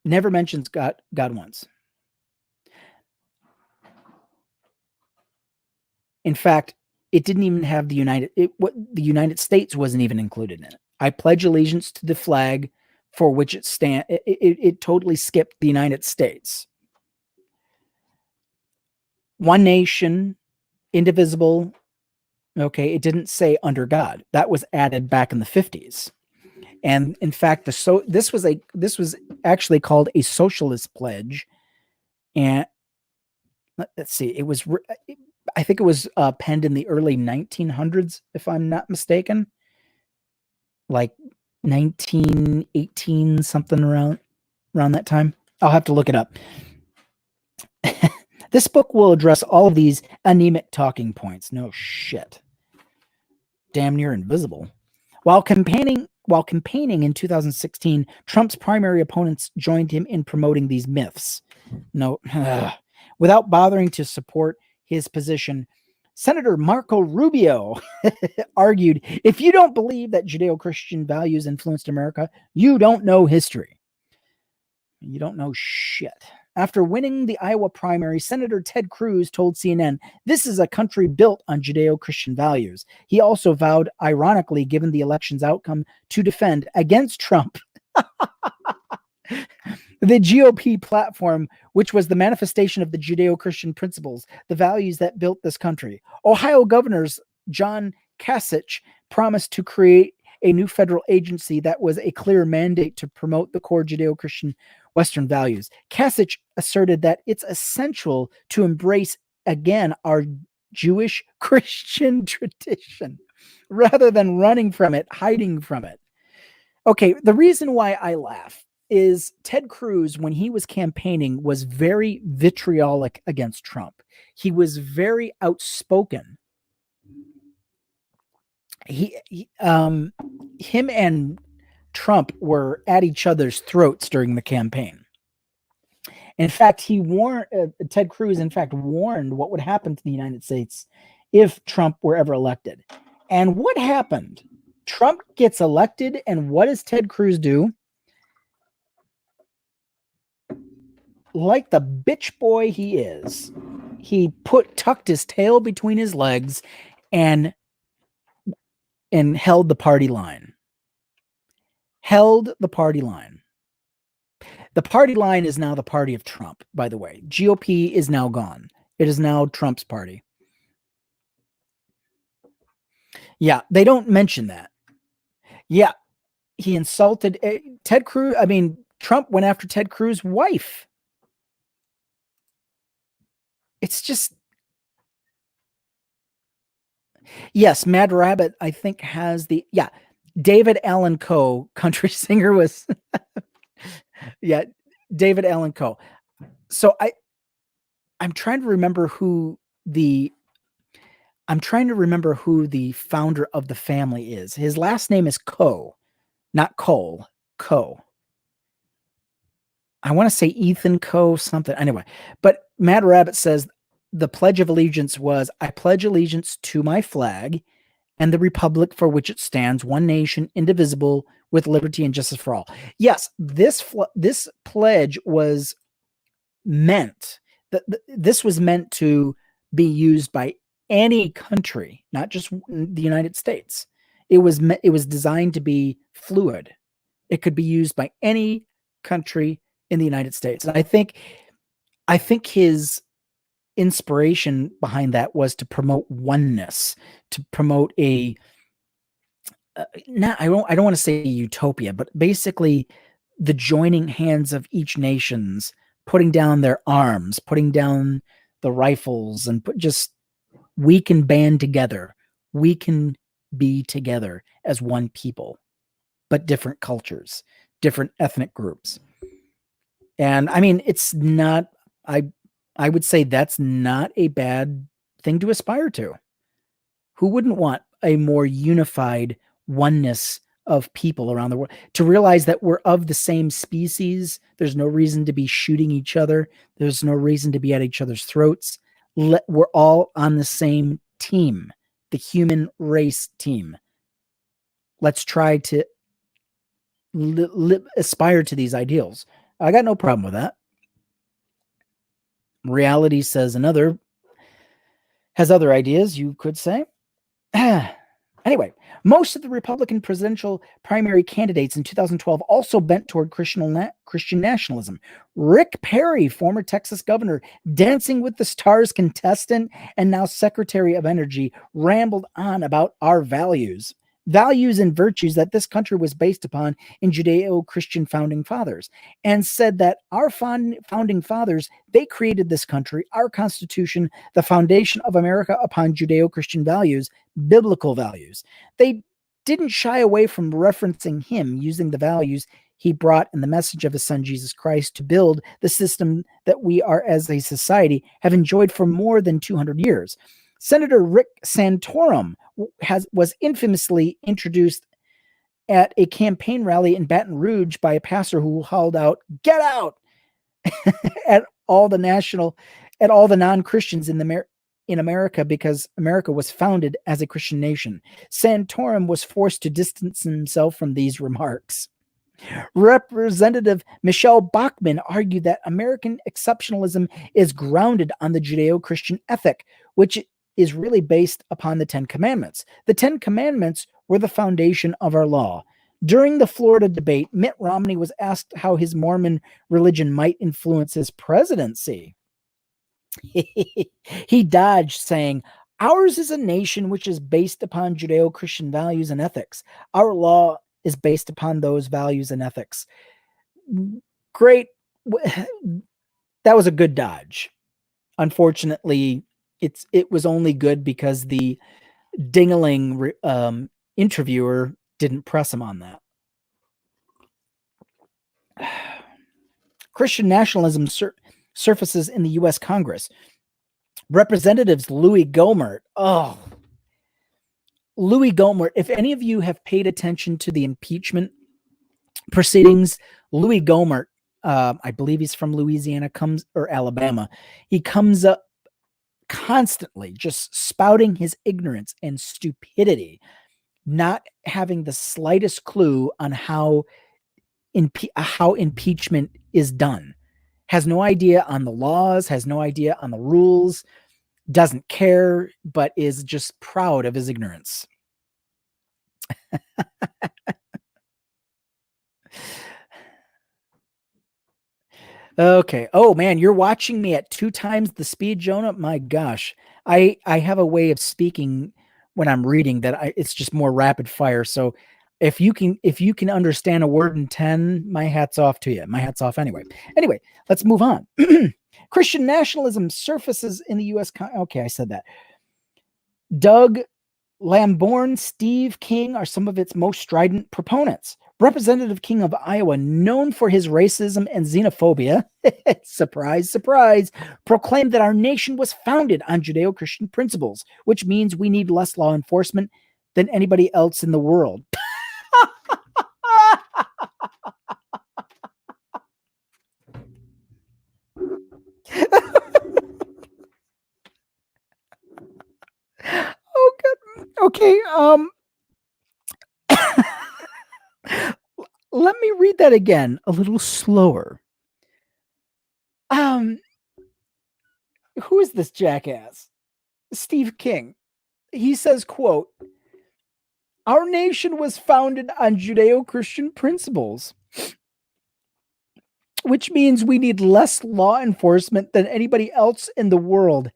Never mentions God once. In fact, it didn't even have the United States wasn't even included in it. I pledge allegiance to the flag for which it stands. It totally skipped the United States. One nation, indivisible. Okay, it didn't say under God. That was added back in the 50s. And in fact, this was actually called a socialist pledge. And let's see, I think it was penned in the early 1900s, if I'm not mistaken, like 1918, something around that time. I'll have to look it up. This book will address all of these anemic talking points. No shit. Damn near invisible. While campaigning in 2016, Trump's primary opponents joined him in promoting these myths. No, without bothering to support his position, Senator Marco Rubio argued, if you don't believe that Judeo-Christian values influenced America, you don't know history. You don't know shit. After winning the Iowa primary, Senator Ted Cruz told CNN, this is a country built on Judeo-Christian values. He also vowed, ironically, given the election's outcome, to defend against Trump the GOP platform, which was the manifestation of the Judeo-Christian principles, the values that built this country. Ohio governors John Kasich promised to create a new federal agency that was a clear mandate to promote the core Judeo-Christian Western values. Kasich asserted that it's essential to embrace again our Jewish Christian tradition rather than running from it, hiding from it. Okay, the reason why I laugh is Ted Cruz, when he was campaigning, was very vitriolic against Trump. He was very outspoken. Him and Trump were at each other's throats during the campaign. In fact, Ted Cruz, in fact, warned what would happen to the United States if Trump were ever elected. And what happened? Trump gets elected, and what does Ted Cruz do? Like the bitch boy he is, he tucked his tail between his legs and held the party line. Held the party line. The party line is now the party of Trump, by the way. GOP is now gone. It is now Trump's party. Yeah, they don't mention that. Yeah, he insulted Ted Cruz. I mean, Trump went after Ted Cruz's wife. It's just, yes, Mad Rabbit, I think, has David Allan Coe, country singer, was yeah, David Allan Coe. So I'm trying to remember who the founder of the family is. His last name is Coe, not Cole. Coe. I want to say Ethan Coe something. Anyway, but Mad Rabbit says the Pledge of Allegiance was, I pledge allegiance to my flag and the republic for which it stands, one nation, indivisible, with liberty and justice for all. Yes, this pledge was meant, this was meant to be used by any country, not just the United States. It was designed to be fluid. It could be used by any country in the United States. And I think his inspiration behind that was to promote oneness, to promote I don't want to say utopia, but basically the joining hands of each nations, putting down their arms, putting down the rifles, and we can band together. We can be together as one people, but different cultures, different ethnic groups. And I mean, it's not, I would say that's not a bad thing to aspire to. Who wouldn't want a more unified oneness of people around the world, to realize that we're of the same species? There's no reason to be shooting each other. There's no reason to be at each other's throats. We're all on the same team, the human race team. Let's try to aspire to these ideals. I got no problem with that. Reality says another. has other ideas, you could say. Anyway, most of the Republican presidential primary candidates in 2012 also bent toward Christian nationalism. Rick Perry, former Texas governor, Dancing with the Stars contestant, and now Secretary of Energy, rambled on about our values and virtues that this country was based upon in Judeo-Christian founding fathers, and said that our founding fathers, they created this country, our Constitution, the foundation of America upon Judeo-Christian values, biblical values. They didn't shy away from referencing him, using the values he brought in the message of his son Jesus Christ to build the system that we are as a society have enjoyed for more than 200 years. Senator Rick Santorum was infamously introduced at a campaign rally in Baton Rouge by a pastor who hauled out, "Get out!" at all the non-Christians in America, because America was founded as a Christian nation. Santorum was forced to distance himself from these remarks. Representative Michelle Bachmann argued that American exceptionalism is grounded on the Judeo-Christian ethic, which is really based upon the Ten Commandments. The Ten Commandments were the foundation of our law. During the Florida debate, Mitt Romney was asked how his Mormon religion might influence his presidency. He dodged, saying, "Ours is a nation which is based upon Judeo-Christian values and ethics. Our law is based upon those values and ethics." Great. That was a good dodge. Unfortunately, it was only good because the dingling interviewer didn't press him on that. Christian nationalism surfaces in the U.S. Congress. Representatives Louis Gohmert. Oh, Louis Gohmert. If any of you have paid attention to the impeachment proceedings, Louis Gohmert, I believe he's from Louisiana, or Alabama. He comes up constantly just spouting his ignorance and stupidity, not having the slightest clue on how impeachment is done. Has no idea on the laws, has no idea on the rules, doesn't care, but is just proud of his ignorance. Okay. Oh man, you're watching me at 2 times the speed, Jonah. My gosh, I have a way of speaking when I'm reading that it's just more rapid fire. So if you can understand a word in 10, my hat's off to you. My hat's off anyway. Anyway, let's move on. Christian nationalism surfaces in the U.S. Okay, I said that. Doug Lamborn, Steve King are some of its most strident proponents. Representative King of Iowa, known for his racism and xenophobia, surprise, surprise, proclaimed that our nation was founded on Judeo-Christian principles, which means we need less law enforcement than anybody else in the world. Oh, good. Okay. Let me read that again a little slower. Who is this jackass? Steve King. He says, quote, "Our nation was founded on Judeo-Christian principles, which means we need less law enforcement than anybody else in the world."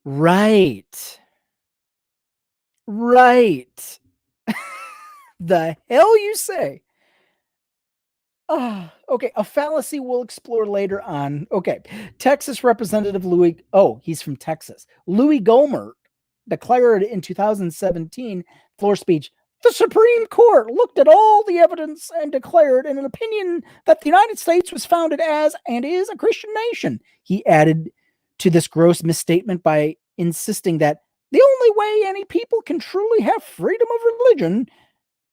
Right. Right. The hell you say? Okay, a fallacy we'll explore later on. Okay, Texas Representative he's from Texas. Louis Gohmert declared in 2017 floor speech, "The Supreme Court looked at all the evidence and declared in an opinion that the United States was founded as and is a Christian nation." He added to this gross misstatement by insisting that the only way any people can truly have freedom of religion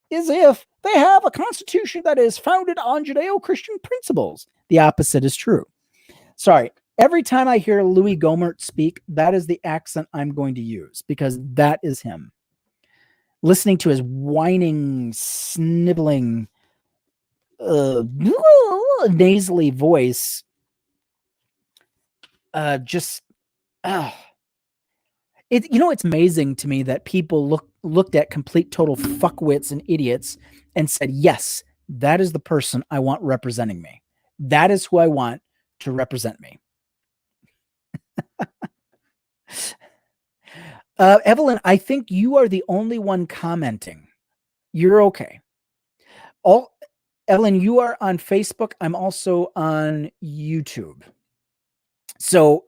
is if they have a constitution that is founded on Judeo-Christian principles. The opposite is true. Sorry, every time I hear Louis Gohmert speak, that is the accent I'm going to use, because that is him. Listening to his whining, sniveling, nasally voice. Just it's amazing to me that people looked at complete total fuckwits and idiots and said, yes, that is the person I want representing me. That is who I want to represent me. Evelyn, I think you are the only one commenting. You're okay. Evelyn, you are on Facebook. I'm also on YouTube. So,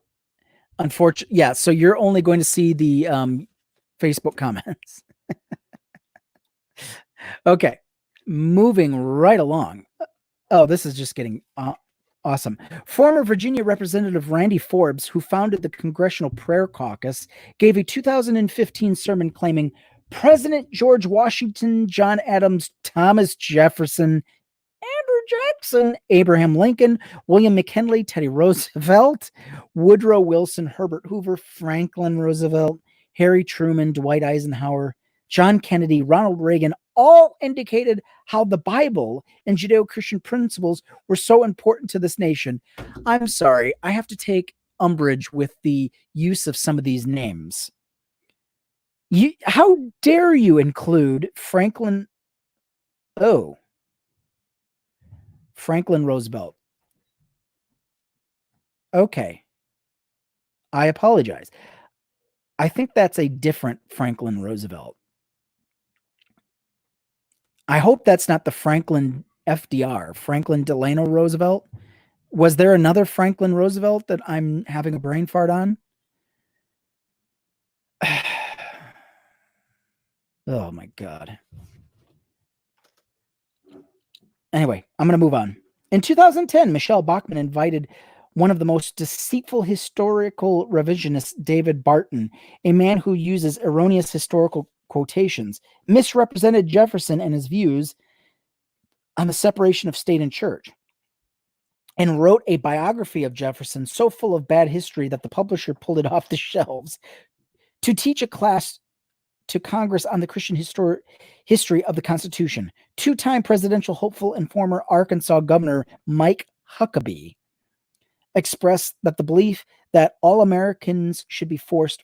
unfortunately, yeah. So you're only going to see the Facebook comments. Okay, moving right along. Oh, this is just getting awesome. Former Virginia Representative Randy Forbes, who founded the Congressional Prayer Caucus, gave a 2015 sermon claiming President George Washington, John Adams, Thomas Jefferson, Andrew Jackson, Abraham Lincoln, William McKinley, Teddy Roosevelt, Woodrow Wilson, Herbert Hoover, Franklin Roosevelt, Harry Truman, Dwight Eisenhower, John Kennedy, Ronald Reagan, all indicated how the Bible and Judeo-Christian principles were so important to this nation. I'm sorry, I have to take umbrage with the use of some of these names. How dare you include Franklin Roosevelt. Okay. I apologize. I think that's a different Franklin Roosevelt. I hope that's not the Franklin FDR, Franklin Delano Roosevelt. Was there another Franklin Roosevelt that I'm having a brain fart on? Oh my God. Anyway, I'm going to move on. In 2010, Michelle Bachmann invited one of the most deceitful historical revisionists, David Barton, a man who uses erroneous historical quotations, misrepresented Jefferson and his views on the separation of state and church, and wrote a biography of Jefferson so full of bad history that the publisher pulled it off the shelves to teach a class to Congress on the Christian history of the Constitution. Two-time presidential hopeful and former Arkansas Governor Mike Huckabee expressed that the belief that all Americans should be forced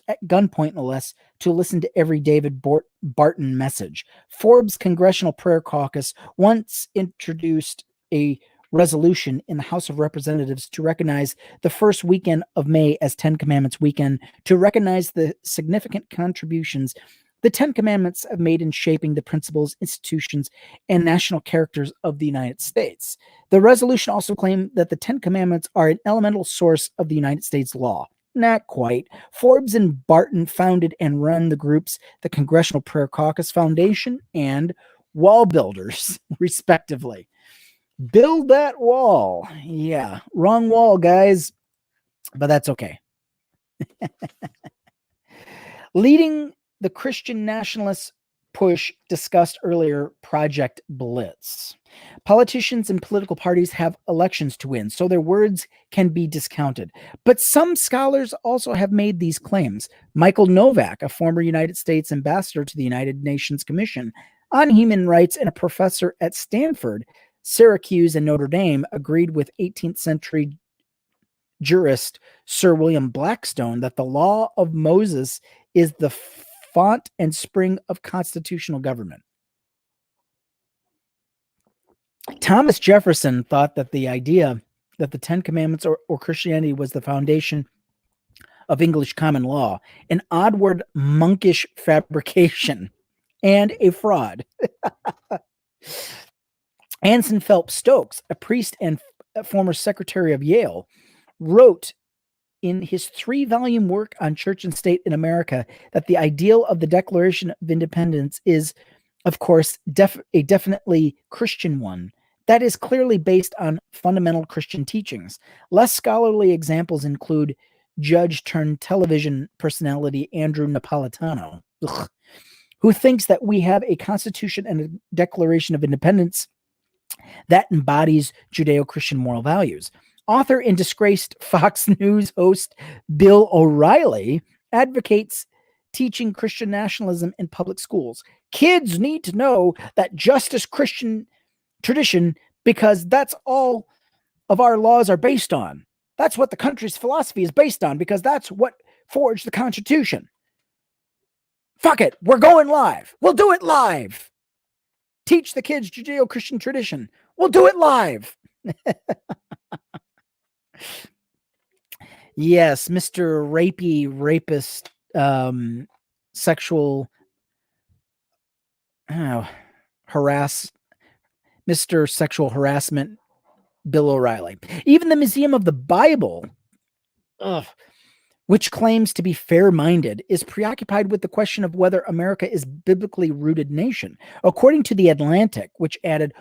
at gunpoint, no less, to listen to every David Barton message. Forbes' Congressional Prayer Caucus once introduced a resolution in the House of Representatives to recognize the first weekend of May as Ten Commandments weekend, to recognize the significant contributions the Ten Commandments have made in shaping the principles, institutions, and national characters of the United States. The resolution also claimed that the Ten Commandments are an elemental source of the United States law. Not quite. Forbes and Barton founded and run the groups the Congressional Prayer Caucus Foundation and Wall Builders, respectively. Build that wall. Yeah, wrong wall, guys, but that's okay. Leading the Christian nationalist push discussed earlier, Project Blitz. Politicians and political parties have elections to win, so their words can be discounted. But some scholars also have made these claims. Michael Novak, a former United States ambassador to the United Nations Commission on Human Rights and a professor at Stanford, Syracuse, and Notre Dame, agreed with 18th century jurist Sir William Blackstone that the law of Moses is the font and spring of constitutional government. Thomas Jefferson thought that the idea that the Ten Commandments or Christianity was the foundation of English common law, an odd-word monkish fabrication, and a fraud. Anson Phelps Stokes, a priest and former secretary of Yale, wrote in his 3-volume work on church and state in America that the ideal of the Declaration of Independence is, of course, a definitely Christian one that is clearly based on fundamental Christian teachings. Less scholarly examples include judge-turned-television personality Andrew Napolitano, who thinks that we have a Constitution and a Declaration of Independence that embodies Judeo-Christian moral values. Author and disgraced Fox News host Bill O'Reilly advocates teaching Christian nationalism in public schools. Kids need to know that just as Christian tradition because that's all of our laws are based on. That's what the country's philosophy is based on because that's what forged the Constitution. Fuck it. We're going live. We'll do it live. Teach the kids Judeo-Christian tradition. We'll do it live. Yes, Mr. Rapist, sexual Mr. Sexual Harassment, Bill O'Reilly. Even the Museum of the Bible, which claims to be fair-minded, is preoccupied with the question of whether America is a biblically rooted nation. According to The Atlantic, which added,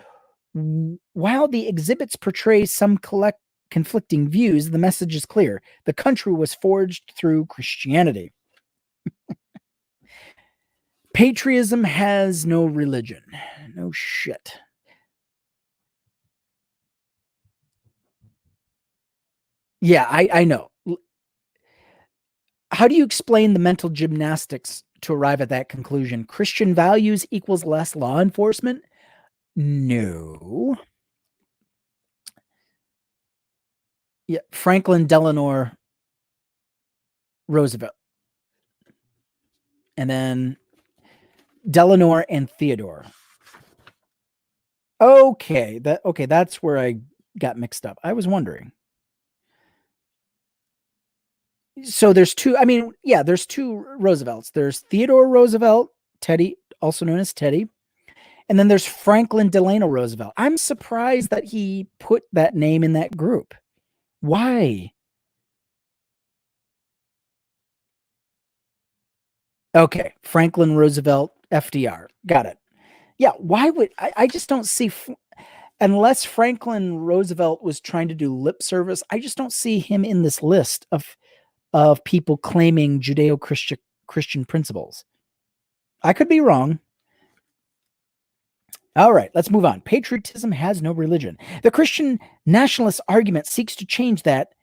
while the exhibits portray some conflicting views, the message is clear. The country was forged through Christianity. Patriotism has no religion. No shit. Yeah, I know. How do you explain the mental gymnastics to arrive at that conclusion? Christian values equals less law enforcement? No. Yeah, Franklin Delano Roosevelt. And then Delano and Theodore. Okay, that's where I got mixed up. I was wondering. So there's two, there's two Roosevelts. There's Theodore Roosevelt, Teddy, also known as Teddy. And then there's Franklin Delano Roosevelt. I'm surprised that he put that name in that group. Why? Okay, Franklin Roosevelt, FDR. Got it. Yeah, why would I just don't see, unless Franklin Roosevelt was trying to do lip service, I just don't see him in this list of people claiming Judeo-Christian principles. I could be wrong. All right, let's move on. Patriotism has no religion. The Christian nationalist argument seeks to change that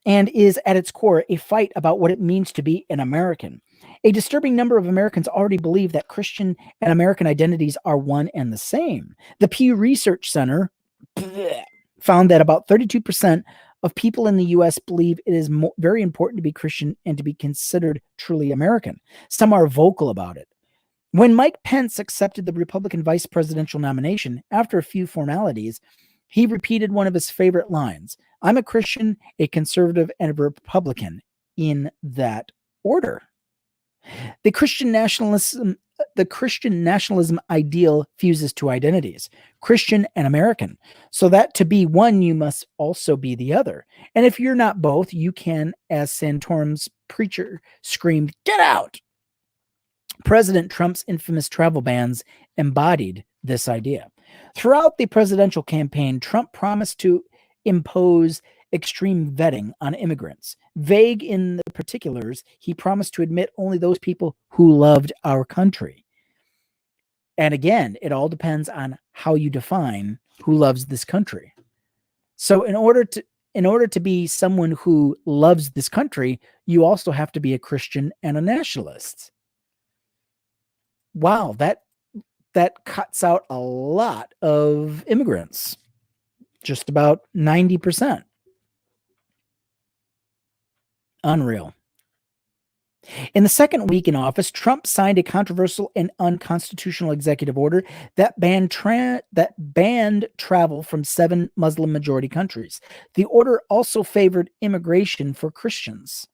and is at its core a fight about what it means to be an American. A disturbing number of Americans already believe that Christian and American identities are one and the same. The Pew Research Center found that about 32% of people in the U.S. believe it is very important to be Christian and to be considered truly American. Some are vocal about it. When Mike Pence accepted the Republican vice presidential nomination, after a few formalities, he repeated one of his favorite lines: "I'm a Christian, a conservative, and a Republican," in that order. The Christian nationalism ideal fuses two identities, Christian and American, so that to be one, you must also be the other. And if you're not both, you can, as Santorum's preacher screamed, "Get out!" President Trump's infamous travel bans embodied this idea. Throughout the presidential campaign, Trump promised to impose extreme vetting on immigrants. Vague in the particulars, he promised to admit only those people who loved our country. And again, it all depends on how you define who loves this country. So in order to be someone who loves this country, you also have to be a Christian and a nationalist. Wow, that cuts out a lot of immigrants. Just about 90%. Unreal. In the second week in office, Trump signed a controversial and unconstitutional executive order that banned travel from 7 Muslim-majority countries. The order also favored immigration for Christians.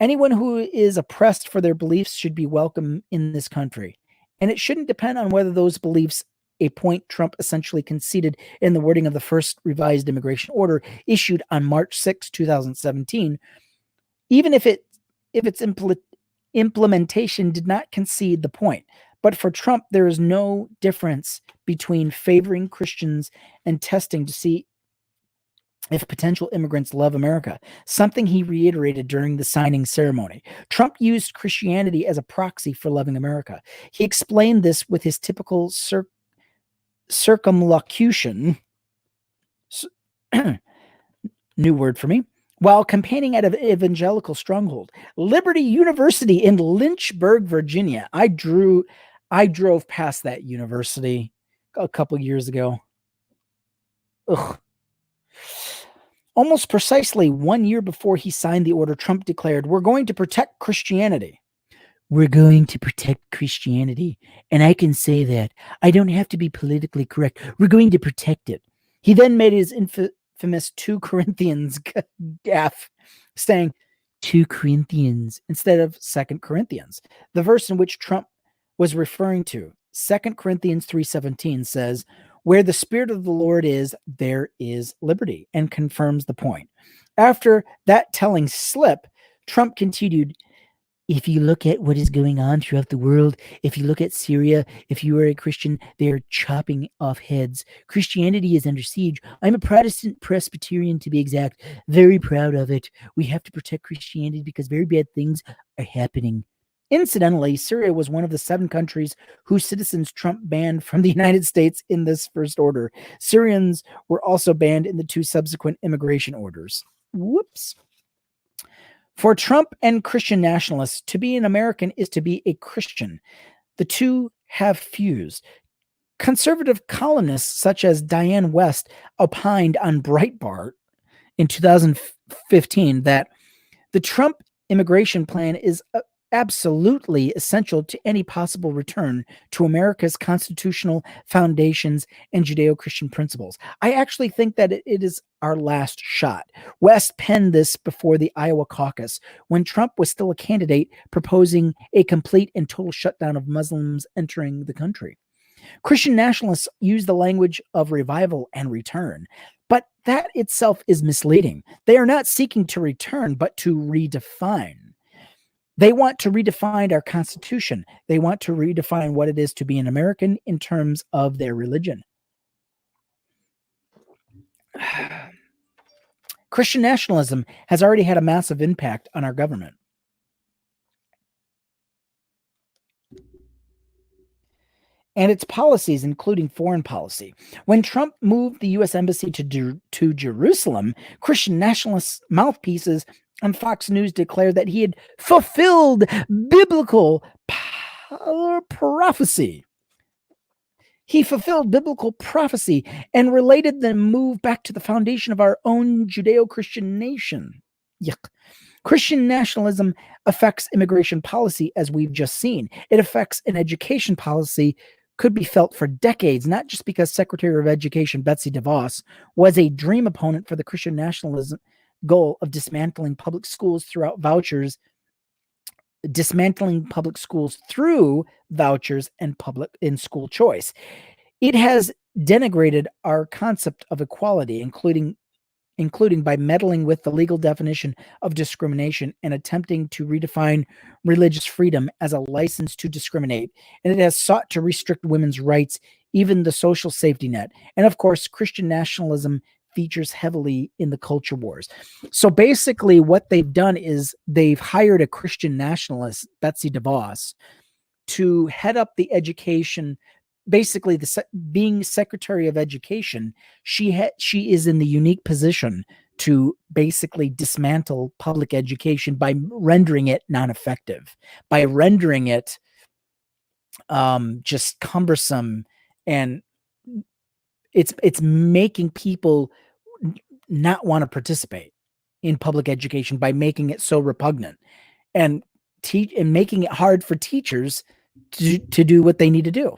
Anyone who is oppressed for their beliefs should be welcome in this country. And it shouldn't depend on whether those beliefs, a point Trump essentially conceded in the wording of the first revised immigration order issued on March 6, 2017, even if its implementation did not concede the point. But for Trump, there is no difference between favoring Christians and testing to see if potential immigrants love America, something he reiterated during the signing ceremony. Trump used Christianity as a proxy for loving America. He explained this with his typical circumlocution, new word for me, while campaigning at an evangelical stronghold, Liberty University in Lynchburg, Virginia. I drove past that university a couple years ago. Ugh. Almost precisely 1 year before he signed the order, Trump declared, "We're going to protect Christianity." We're going to protect Christianity. And I can say that. I don't have to be politically correct. We're going to protect it. He then made his infamous 2 Corinthians gaffe, saying 2 Corinthians instead of 2 Corinthians. The verse in which Trump was referring to, 2 Corinthians 3:17, says, "Where the Spirit of the Lord is, there is liberty," and confirms the point. After that telling slip, Trump continued, "If you look at what is going on throughout the world, if you look at Syria, if you are a Christian, they are chopping off heads. Christianity is under siege. I'm a Protestant Presbyterian, to be exact. Very proud of it. We have to protect Christianity because very bad things are happening." Incidentally, Syria was one of the 7 countries whose citizens Trump banned from the United States in this first order. Syrians were also banned in the 2 subsequent immigration orders. Whoops. For Trump and Christian nationalists, to be an American is to be a Christian. The two have fused. Conservative columnists such as Diane West opined on Breitbart in 2015 that the Trump immigration plan is absolutely essential to any possible return to America's constitutional foundations and Judeo-Christian principles. I actually think that it is our last shot. West penned this before the Iowa caucus, when Trump was still a candidate proposing a complete and total shutdown of Muslims entering the country. Christian nationalists use the language of revival and return, but that itself is misleading. They are not seeking to return, but to redefine. They want to redefine our Constitution. They want to redefine what it is to be an American in terms of their religion. Christian nationalism has already had a massive impact on our government. And its policies, including foreign policy. When Trump moved the U.S. Embassy to Jerusalem, Christian nationalist mouthpieces on Fox News declared that he had fulfilled biblical prophecy. He fulfilled biblical prophecy and related the move back to the foundation of our own Judeo-Christian nation. Yuck. Christian nationalism affects immigration policy, as we've just seen. It affects an education policy could be felt for decades, not just because Secretary of Education Betsy DeVos was a dream opponent for the Christian nationalism goal of dismantling public schools through vouchers and school choice. It has denigrated our concept of equality, including by meddling with the legal definition of discrimination and attempting to redefine religious freedom as a license to discriminate. And it has sought to restrict women's rights, even the social safety net. And of course, Christian nationalism features heavily in the culture wars. So basically what they've done is they've hired a Christian nationalist, Betsy DeVos, to head up the education. Basically, being Secretary of Education, she is in the unique position to basically dismantle public education by rendering it non-effective, by rendering it just cumbersome, and it's making people not want to participate in public education by making it so repugnant and making it hard for teachers to do what they need to do.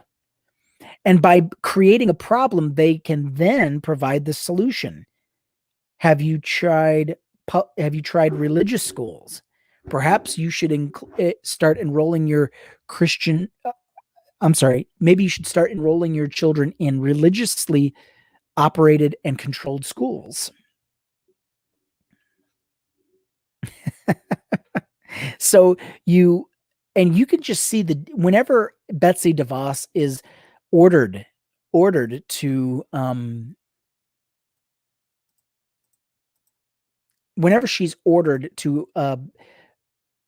And by creating a problem, they can then provide the solution. Have you tried religious schools? Perhaps you should start enrolling your Christian. Maybe you should start enrolling your children in religiously operated and controlled schools. So you can just see whenever Betsy DeVos is ordered to whenever she's ordered to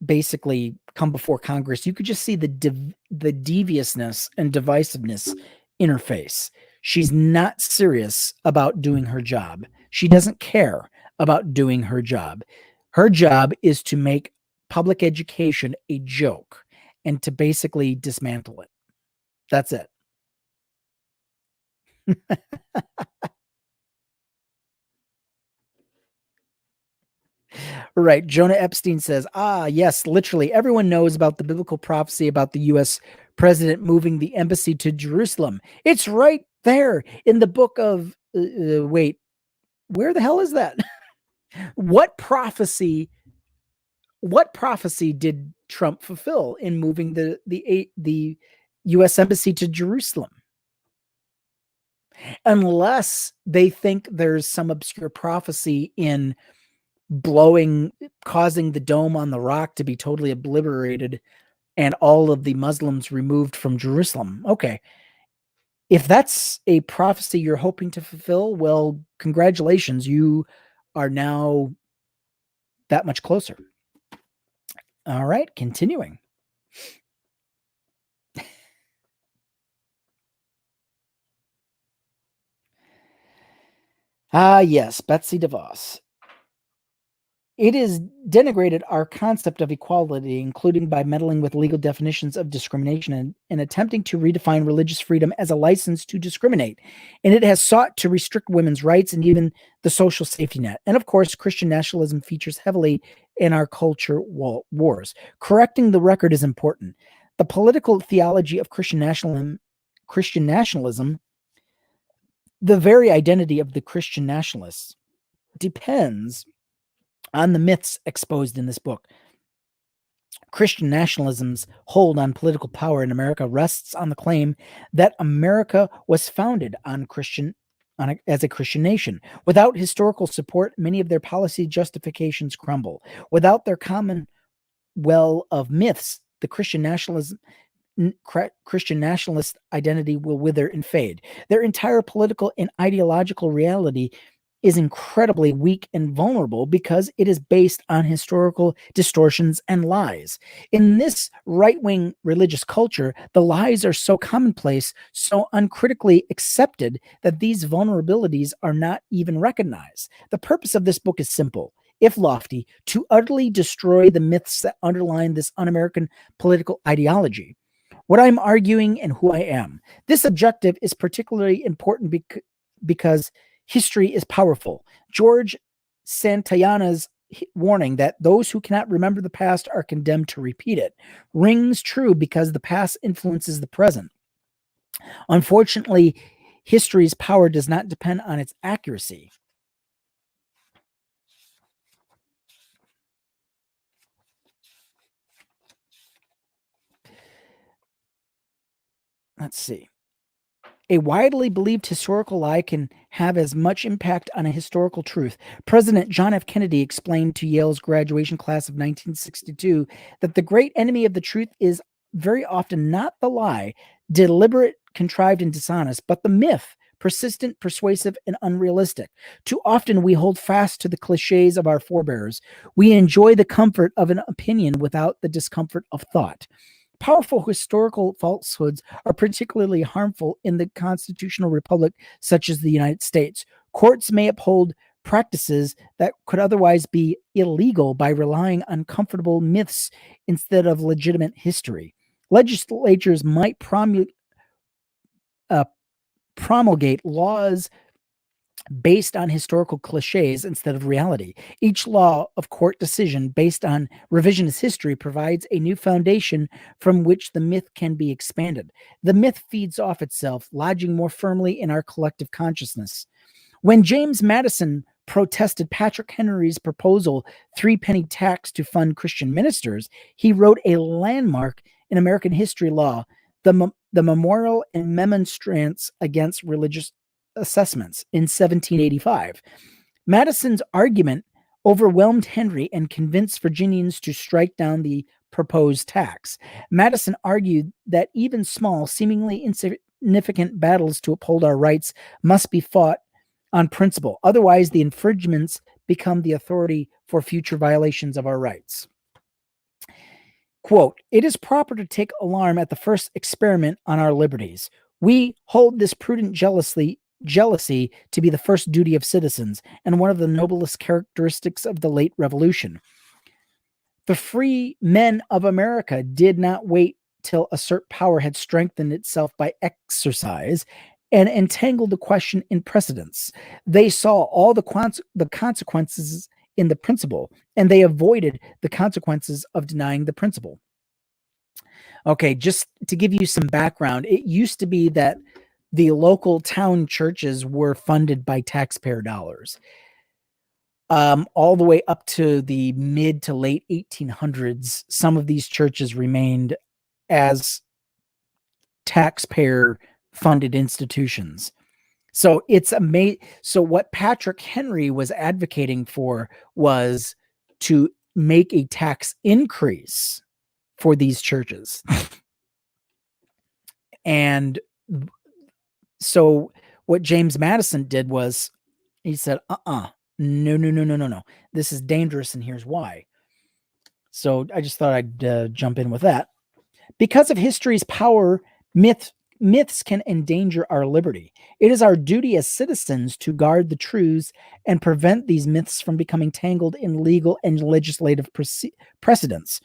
basically come before Congress, you could just see the deviousness and divisiveness in her face. She's not serious about doing her job. She doesn't care about doing her job. Her job is to make public education a joke and to basically dismantle it. That's it. Right. Jonah Epstein says, yes, literally everyone knows about the biblical prophecy about the U.S. president moving the embassy to Jerusalem. It's right there in the book of, wait, where the hell is that? What prophecy did Trump fulfill in moving the U.S. embassy to Jerusalem? Unless they think there's some obscure prophecy in causing the dome on the rock to be totally obliterated and all of the Muslims removed from Jerusalem. Okay. If that's a prophecy you're hoping to fulfill, well, congratulations. You are now that much closer. All right, continuing. Yes, Betsy DeVos. It is denigrated our concept of equality, including by meddling with legal definitions of discrimination and attempting to redefine religious freedom as a license to discriminate. And it has sought to restrict women's rights and even the social safety net. And of course, Christian nationalism features heavily in our culture wars. Correcting the record is important. The political theology of Christian nationalism, the very identity of the Christian nationalists, depends on the myths exposed in this book. Christian nationalism's hold on political power in America rests on the claim that America was founded as a Christian nation. Without historical support, many of their policy justifications crumble. Without their common well of myths, the Christian nationalist identity will wither and fade. Their entire political and ideological reality is incredibly weak and vulnerable because it is based on historical distortions and lies. In this right-wing religious culture, the lies are so commonplace, so uncritically accepted that these vulnerabilities are not even recognized. The purpose of this book is simple, if lofty, to utterly destroy the myths that underline this un-American political ideology. What I'm arguing and who I am. This objective is particularly important because history is powerful. George Santayana's warning that those who cannot remember the past are condemned to repeat it rings true because the past influences the present. Unfortunately, history's power does not depend on its accuracy. Let's see. A widely believed historical lie can have as much impact on a historical truth. President John F. Kennedy explained to Yale's graduation class of 1962 that the great enemy of the truth is very often not the lie, deliberate, contrived, and dishonest, but the myth, persistent, persuasive, and unrealistic. Too often we hold fast to the cliches of our forebears. We enjoy the comfort of an opinion without the discomfort of thought. Powerful historical falsehoods are particularly harmful in the constitutional republic such as the United States. Courts may uphold practices that could otherwise be illegal by relying on comfortable myths instead of legitimate history. Legislatures might promulgate laws based on historical cliches instead of reality. Each law of court decision based on revisionist history provides a new foundation from which the myth can be expanded. The myth feeds off itself, lodging more firmly in our collective consciousness. When James Madison protested Patrick Henry's proposal, three-penny tax to fund Christian ministers, he wrote a landmark in American history law, the Memorial and Remonstrance Against Religious Assessments in 1785. Madison's argument overwhelmed Henry and convinced Virginians to strike down the proposed tax. Madison argued that even small, seemingly insignificant battles to uphold our rights must be fought on principle. Otherwise, the infringements become the authority for future violations of our rights. Quote, "It is proper to take alarm at the first experiment on our liberties. We hold this prudent jealousy to be the first duty of citizens and one of the noblest characteristics of the late revolution. The free men of America did not wait till usurped power had strengthened itself by exercise and entangled the question in precedents. They saw all the consequences in the principle, and they avoided the consequences of denying the principle. Okay, just to give you some background, it used to be that the local town churches were funded by taxpayer dollars. All the way up to the mid to late 1800s, some of these churches remained as taxpayer funded institutions. So it's amazing. So what Patrick Henry was advocating for was to make a tax increase for these churches. And so what James Madison did was he said, no. This is dangerous, and here's why. So I just thought I'd jump in with that. Because of history's power, myths can endanger our liberty. It is our duty as citizens to guard the truths and prevent these myths from becoming tangled in legal and legislative precedents.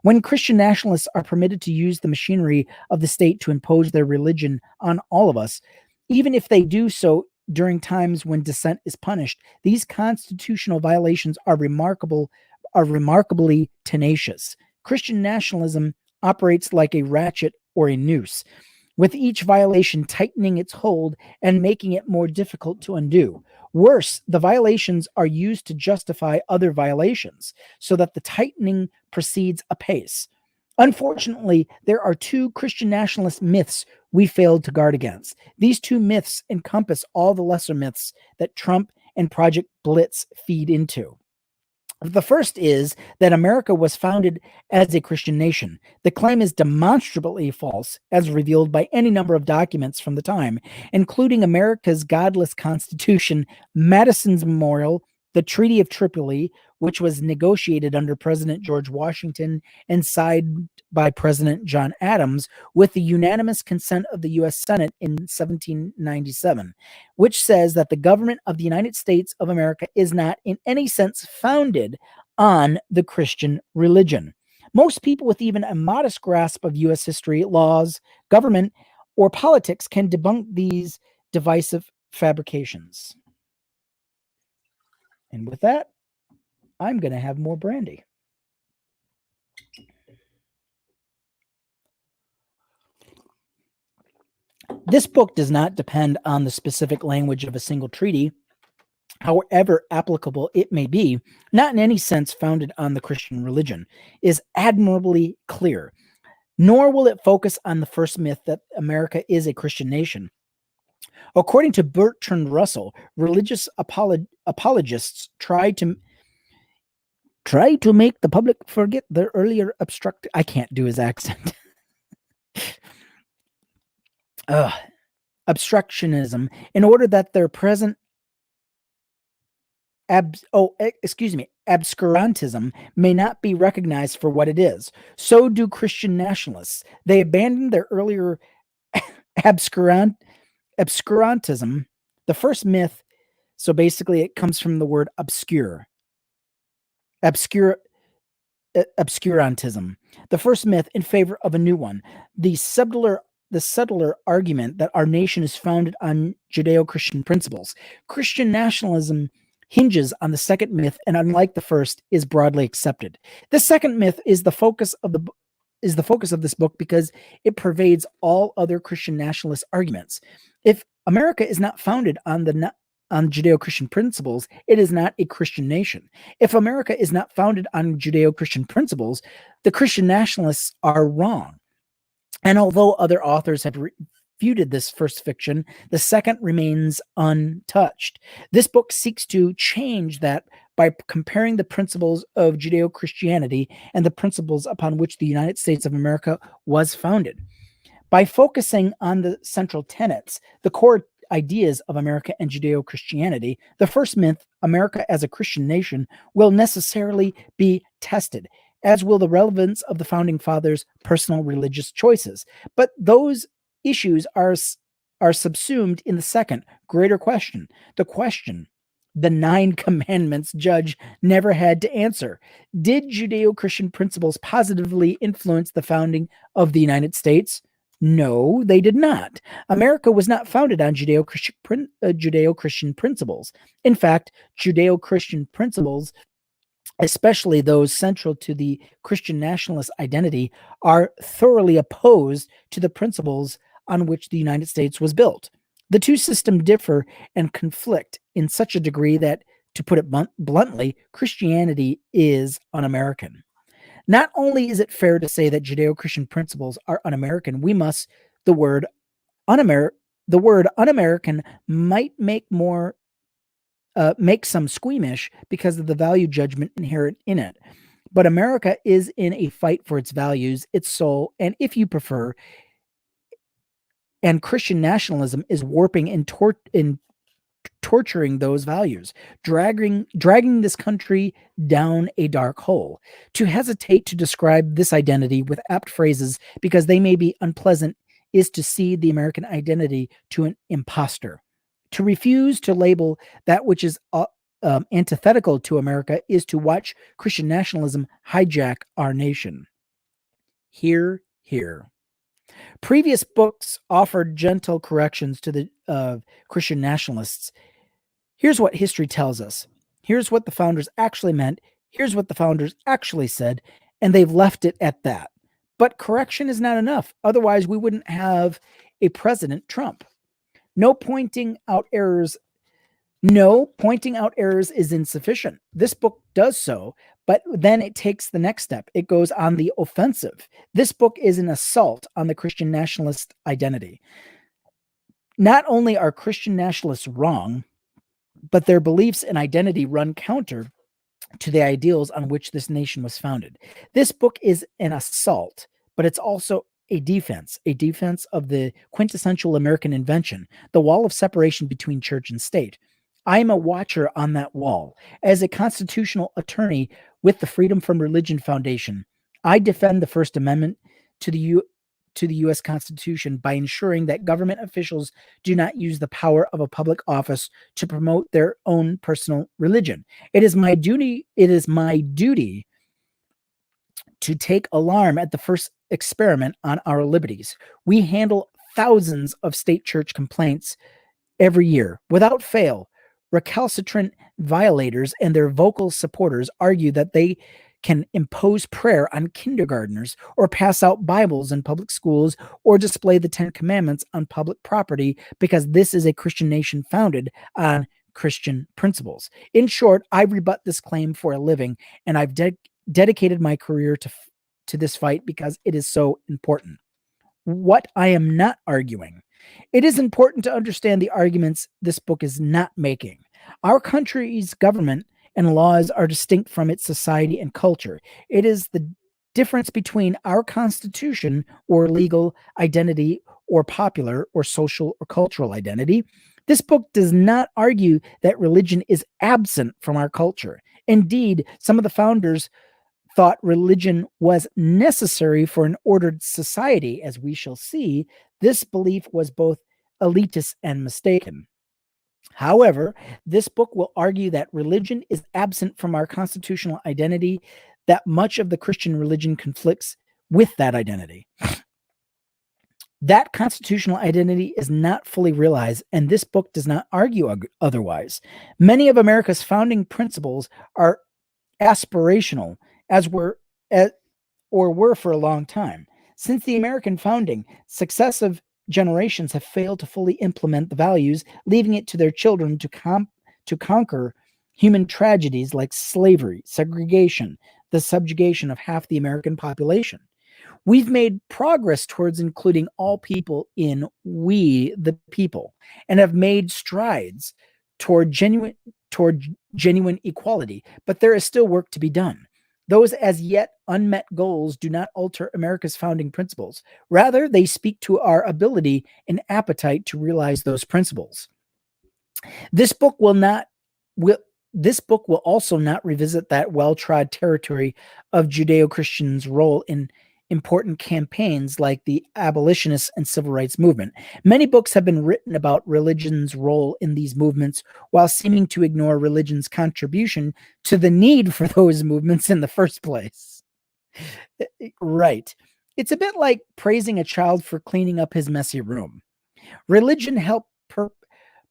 When Christian nationalists are permitted to use the machinery of the state to impose their religion on all of us, even if they do so during times when dissent is punished, these constitutional violations are remarkably tenacious. Christian nationalism operates like a ratchet or a noose, with each violation tightening its hold and making it more difficult to undo. Worse, the violations are used to justify other violations, so that the tightening proceeds apace. Unfortunately, there are two Christian nationalist myths we failed to guard against. These two myths encompass all the lesser myths that Trump and Project Blitz feed into. The first is that America was founded as a Christian nation. The claim is demonstrably false, as revealed by any number of documents from the time, including America's godless Constitution, Madison's Memorial, the Treaty of Tripoli, which was negotiated under President George Washington and signed by President John Adams with the unanimous consent of the U.S. Senate in 1797, which says that the government of the United States of America is not in any sense founded on the Christian religion. Most people with even a modest grasp of U.S. history, laws, government, or politics can debunk these divisive fabrications. And with that, I'm going to have more brandy. This book does not depend on the specific language of a single treaty, however applicable it may be, not in any sense founded on the Christian religion, is admirably clear. Nor will it focus on the first myth that America is a Christian nation. According to Bertrand Russell, religious apologists try to make the public forget their earlier I can't do his accent. Obstructionism in order that their present obscurantism may not be recognized for what it is. So do Christian nationalists. They abandon their earlier obscurantism. The first myth, so basically it comes from the word obscurantism. The first myth in favor of a new one. The subtler argument that our nation is founded on Judeo-Christian principles. Christian nationalism hinges on the second myth, and unlike the first, is broadly accepted. The second myth is the focus of this book because it pervades all other Christian nationalist arguments. If America is not founded on Judeo-Christian principles, it is not a Christian nation. If America is not founded on Judeo-Christian principles, the Christian nationalists are wrong. And although other authors have refuted this first fiction, the second remains untouched. This book seeks to change that by comparing the principles of Judeo-Christianity and the principles upon which the United States of America was founded. By focusing on the central tenets, the core ideas of America and Judeo-Christianity, the first myth, America as a Christian nation, will necessarily be tested, as will the relevance of the Founding Fathers' personal religious choices. But those issues are subsumed in the second, greater question. The question the 9 commandments judge never had to answer. Did Judeo-Christian principles positively influence the founding of the United States? No, they did not. America was not founded on Judeo-Christian principles. In fact, Judeo-Christian principles, especially those central to the Christian nationalist identity, are thoroughly opposed to the principles on which the United States was built. The two systems differ and conflict in such a degree that, to put it bluntly, Christianity is un-American. Not only is it fair to say that Judeo-Christian principles are un-American, we must the word the word un-American might make some squeamish because of the value judgment inherent in it. But America is in a fight for its values, its soul, and if you prefer, and Christian nationalism is warping and torturing those values, dragging this country down a dark hole. To hesitate to describe this identity with apt phrases because they may be unpleasant is to cede the American identity to an imposter. To refuse to label that which is antithetical to America is to watch Christian nationalism hijack our nation. Hear, hear. Previous books offered gentle corrections to the Christian nationalists. Here's what history tells us. Here's what the founders actually meant. Here's what the founders actually said. And they've left it at that. But correction is not enough. Otherwise, we wouldn't have a President Trump. Pointing out errors is insufficient. This book does so, but then it takes the next step. It goes on the offensive. This book is an assault on the Christian nationalist identity. Not only are Christian nationalists wrong, but their beliefs and identity run counter to the ideals on which this nation was founded. This book is an assault, but it's also a defense of the quintessential American invention, the wall of separation between church and state. I am a watcher on that wall. As a constitutional attorney with the Freedom from Religion Foundation, I defend the First Amendment to the U.S. Constitution by ensuring that government officials do not use the power of a public office to promote their own personal religion. It is my duty to take alarm at the first experiment on our liberties. We handle thousands of state church complaints every year. Without fail, recalcitrant violators and their vocal supporters argue that they can impose prayer on kindergartners or pass out Bibles in public schools or display the Ten Commandments on public property because this is a Christian nation founded on Christian principles. In short, I rebut this claim for a living, and I've dedicated my career to this fight because it is so important. What I am not arguing. It is important to understand the arguments this book is not making. Our country's government and laws are distinct from its society and culture. It is the difference between our constitution or legal identity or popular or social or cultural identity. This book does not argue that religion is absent from our culture. Indeed, some of the founders thought religion was necessary for an ordered society. As we shall see, this belief was both elitist and mistaken. However, this book will argue that religion is absent from our constitutional identity, that much of the Christian religion conflicts with that identity. That constitutional identity is not fully realized, and this book does not argue otherwise. Many of America's founding principles are aspirational, were for a long time. Since the American founding, successive generations have failed to fully implement the values, leaving it to their children to conquer human tragedies like slavery, segregation, the subjugation of half the American population. We've made progress towards including all people in we the people and have made strides toward genuine equality, but there is still work to be done. Those as yet unmet goals do not alter America's founding principles. Rather, they speak to our ability and appetite to realize those principles. This book will also not revisit that well-trod territory of Judeo-Christians' role in important campaigns like the abolitionist and civil rights movement. Many books have been written about religion's role in these movements while seeming to ignore religion's contribution to the need for those movements in the first place. Right. It's a bit like praising a child for cleaning up his messy room. Religion helped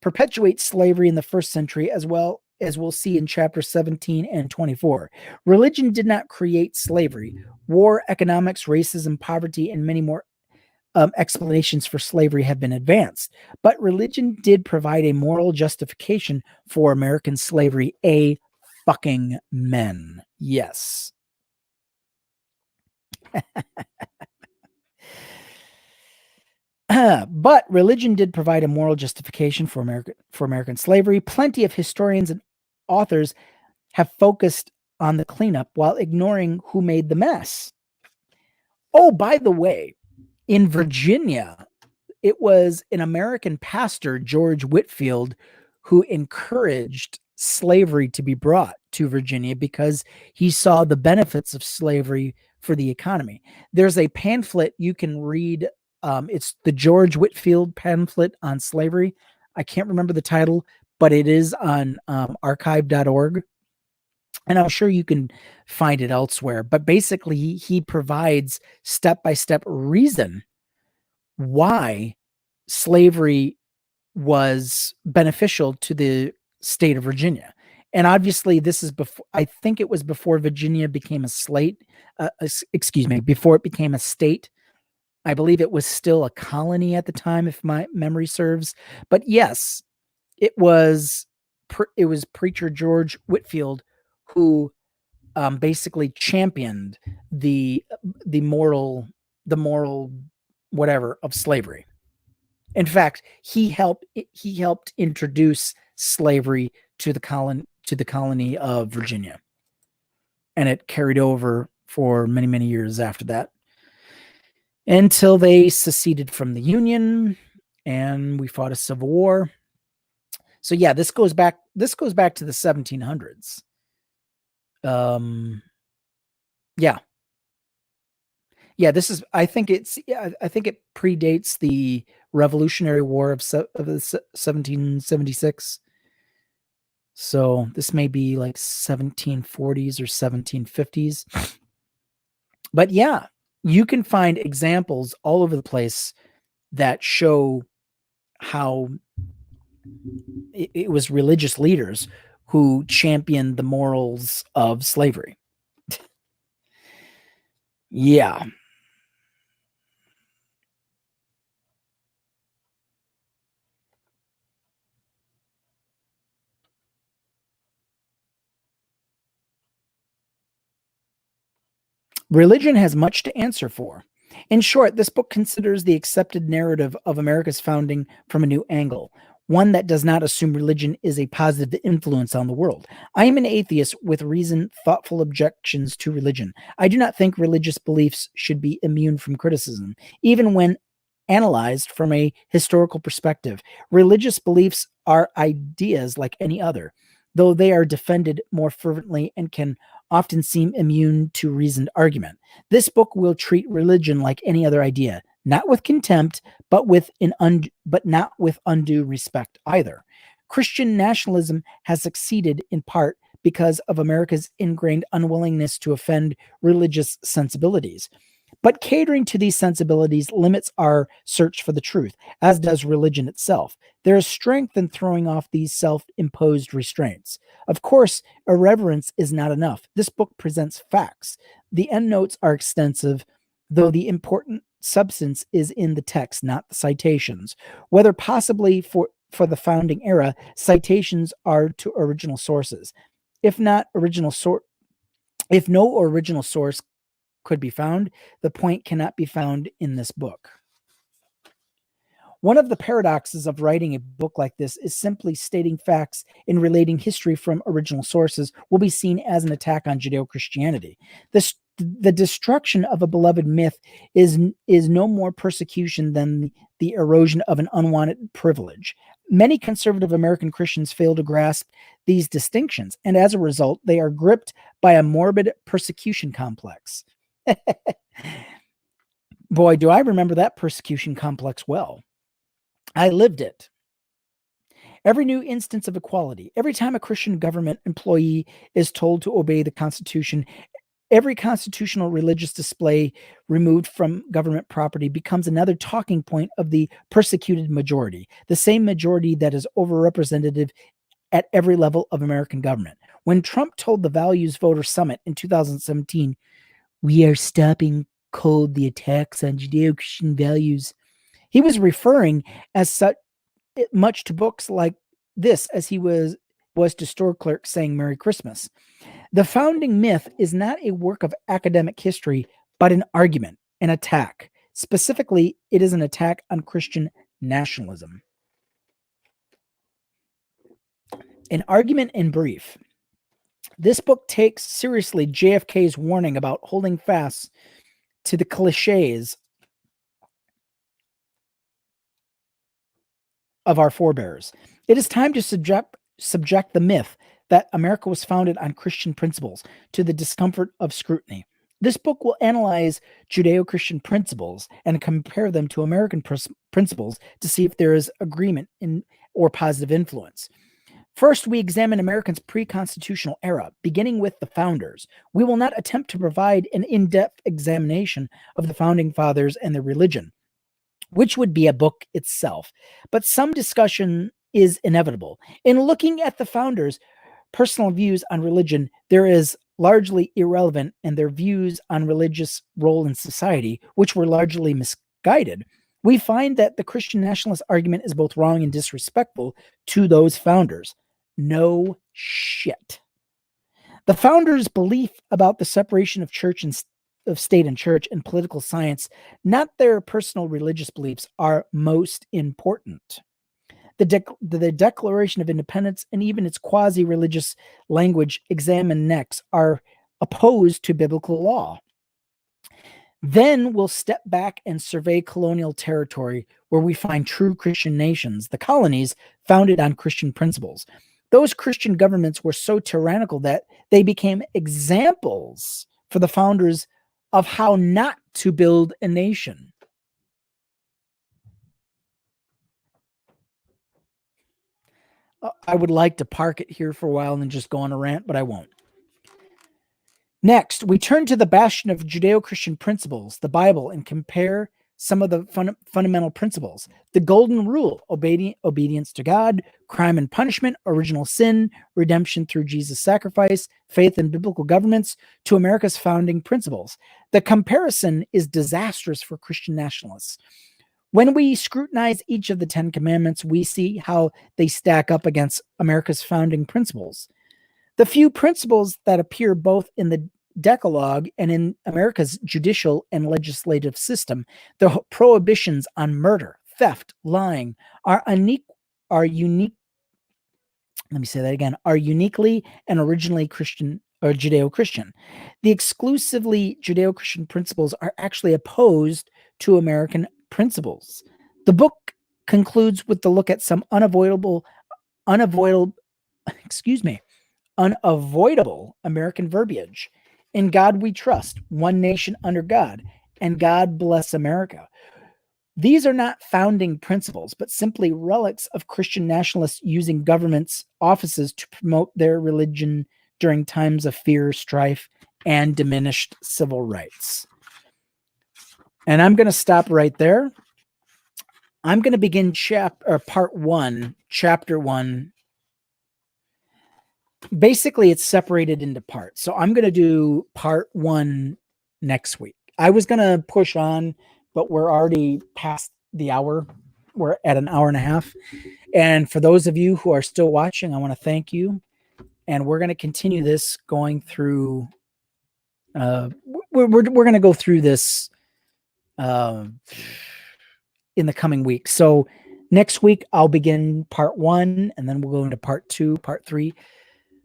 perpetuate slavery in the first century, as well as we'll see in chapter 17 and 24. Religion did not create slavery. War, economics, racism, poverty, and many more explanations for slavery have been advanced. But religion did provide a moral justification for American slavery. A fucking men. Yes. But religion did provide a moral justification for American slavery. Plenty of historians and authors have focused on the cleanup while ignoring who made the mess. Oh, by the way, in Virginia, it was an American pastor, George Whitefield, who encouraged slavery to be brought to Virginia because he saw the benefits of slavery for the economy. There's a pamphlet you can read. It's the George Whitefield pamphlet on slavery. I can't remember the title, but it is on archive.org. And I'm sure you can find it elsewhere. But basically, he provides step-by-step reason why slavery was beneficial to the state of Virginia. And obviously, this is before, I think it was before Virginia became a before it became a state. I believe it was still a colony at the time, if my memory serves. But yes, it was preacher George Whitefield who basically championed the moral whatever of slavery. In fact, he helped introduce slavery to the colony of Virginia, and it carried over for many, many years after that until they seceded from the Union and we fought a civil war. So yeah, this goes back to the 1700s. This is, I think it predates the Revolutionary War of 1776. So this may be like 1740s or 1750s. But yeah, you can find examples all over the place that show how it was religious leaders who championed the morals of slavery. Yeah. Religion has much to answer for. In short, this book considers the accepted narrative of America's founding from a new angle, one that does not assume religion is a positive influence on the world. I am an atheist with reasoned, thoughtful objections to religion. I do not think religious beliefs should be immune from criticism, even when analyzed from a historical perspective. Religious beliefs are ideas like any other, though they are defended more fervently and can often seem immune to reasoned argument. This book will treat religion like any other idea, not with contempt, but not with undue respect either. Christian nationalism has succeeded in part because of America's ingrained unwillingness to offend religious sensibilities. But catering to these sensibilities limits our search for the truth, as does religion itself. There is strength in throwing off these self-imposed restraints. Of course, irreverence is not enough. This book presents facts. The endnotes are extensive, though the important substance is in the text, not the citations. Whether possibly for the founding era, citations are to original sources. If no original source could be found, the point cannot be found in this book. One of the paradoxes of writing a book like this is simply stating facts and relating history from original sources will be seen as an attack on Judeo-Christianity. The destruction of a beloved myth is no more persecution than the erosion of an unwanted privilege. Many conservative American Christians fail to grasp these distinctions, and as a result, they are gripped by a morbid persecution complex. Boy, do I remember that persecution complex well. I lived it. Every new instance of equality, every time a Christian government employee is told to obey the Constitution, Every constitutional religious display removed from government property becomes another talking point of the persecuted majority, the same majority that is overrepresented at every level of American government. When Trump told the Values Voter Summit in 2017, "We are stopping cold the attacks on Judeo-Christian values," he was referring as such much to books like this as he was to store clerks saying Merry Christmas. The founding myth is not a work of academic history, but an argument, an attack. Specifically, it is an attack on Christian nationalism. An argument in brief. This book takes seriously JFK's warning about holding fast to the cliches of our forebears. It is time to subject the myth that America was founded on Christian principles to the discomfort of scrutiny. This book will analyze Judeo-Christian principles and compare them to American principles to see if there is agreement in or positive influence. First, we examine Americans' pre-constitutional era, beginning with the founders. We will not attempt to provide an in-depth examination of the founding fathers and their religion, which would be a book itself, but some discussion is inevitable. In looking at the founders' personal views on religion, there is largely irrelevant, and their views on religious role in society, which were largely misguided. We find that the Christian nationalist argument is both wrong and disrespectful to those founders. No shit. The founders' belief about the separation of church and of state and church and political science, not their personal religious beliefs, are most important. The Declaration of Independence and even its quasi-religious language examined next are opposed to biblical law. Then we'll step back and survey colonial territory where we find true Christian nations, the colonies founded on Christian principles. Those Christian governments were so tyrannical that they became examples for the founders of how not to build a nation. I would like to park it here for a while and just go on a rant, but I won't. Next, we turn to the bastion of Judeo-Christian principles, the Bible, and compare some of the fundamental principles. The golden rule, obedience to God, crime and punishment, original sin, redemption through Jesus' sacrifice, faith in biblical governments, to America's founding principles. The comparison is disastrous for Christian nationalists. When we scrutinize each of the 10 commandments, we see how they stack up against America's founding principles. The few principles that appear both in the Decalogue and in America's judicial and legislative system, the prohibitions on murder, theft, lying, are unique. Let me say that again, are uniquely and originally Christian or Judeo-Christian. The exclusively Judeo-Christian principles are actually opposed to American principles. The book concludes with the look at some unavoidable American verbiage. In God we trust, one nation under God, and God bless America. These are not founding principles, but simply relics of Christian nationalists using government's offices to promote their religion during times of fear, strife, and diminished civil rights. And I'm going to stop right there. I'm going to begin part 1, chapter 1. Basically, it's separated into parts. So I'm going to do part 1 next week. I was going to push on, but we're already past the hour. We're at an hour and a half. And for those of you who are still watching, I want to thank you. And we're going to continue this going through. We're going to go through this in the coming weeks. So next week, I'll begin part 1, and then we'll go into part 2, part 3.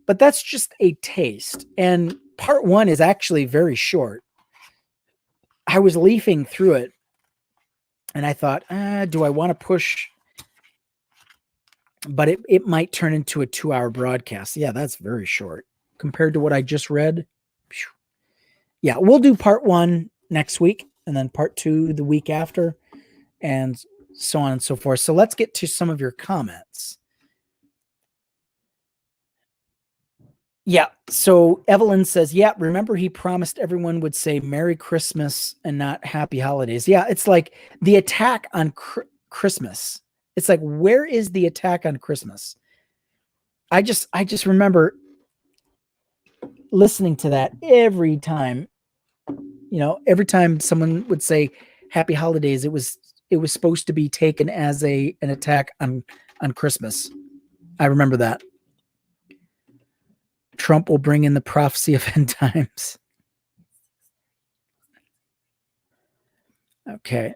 But that's just a taste. And part 1 is actually very short. I was leafing through it, and I thought, do I want to push? But it might turn into a 2-hour broadcast. Yeah, that's very short compared to what I just read. Yeah, we'll do part 1 next week, and then part 2 the week after, and so on and so forth. So let's get to some of your comments. Yeah. So Evelyn says, yeah, remember he promised everyone would say Merry Christmas and not Happy Holidays. Yeah, it's like the attack on Christmas. It's like, where is the attack on Christmas? I just remember listening to that every time, every time someone would say Happy Holidays, it was supposed to be taken as an attack on Christmas. I remember that. Trump will bring in the prophecy of end times. Okay.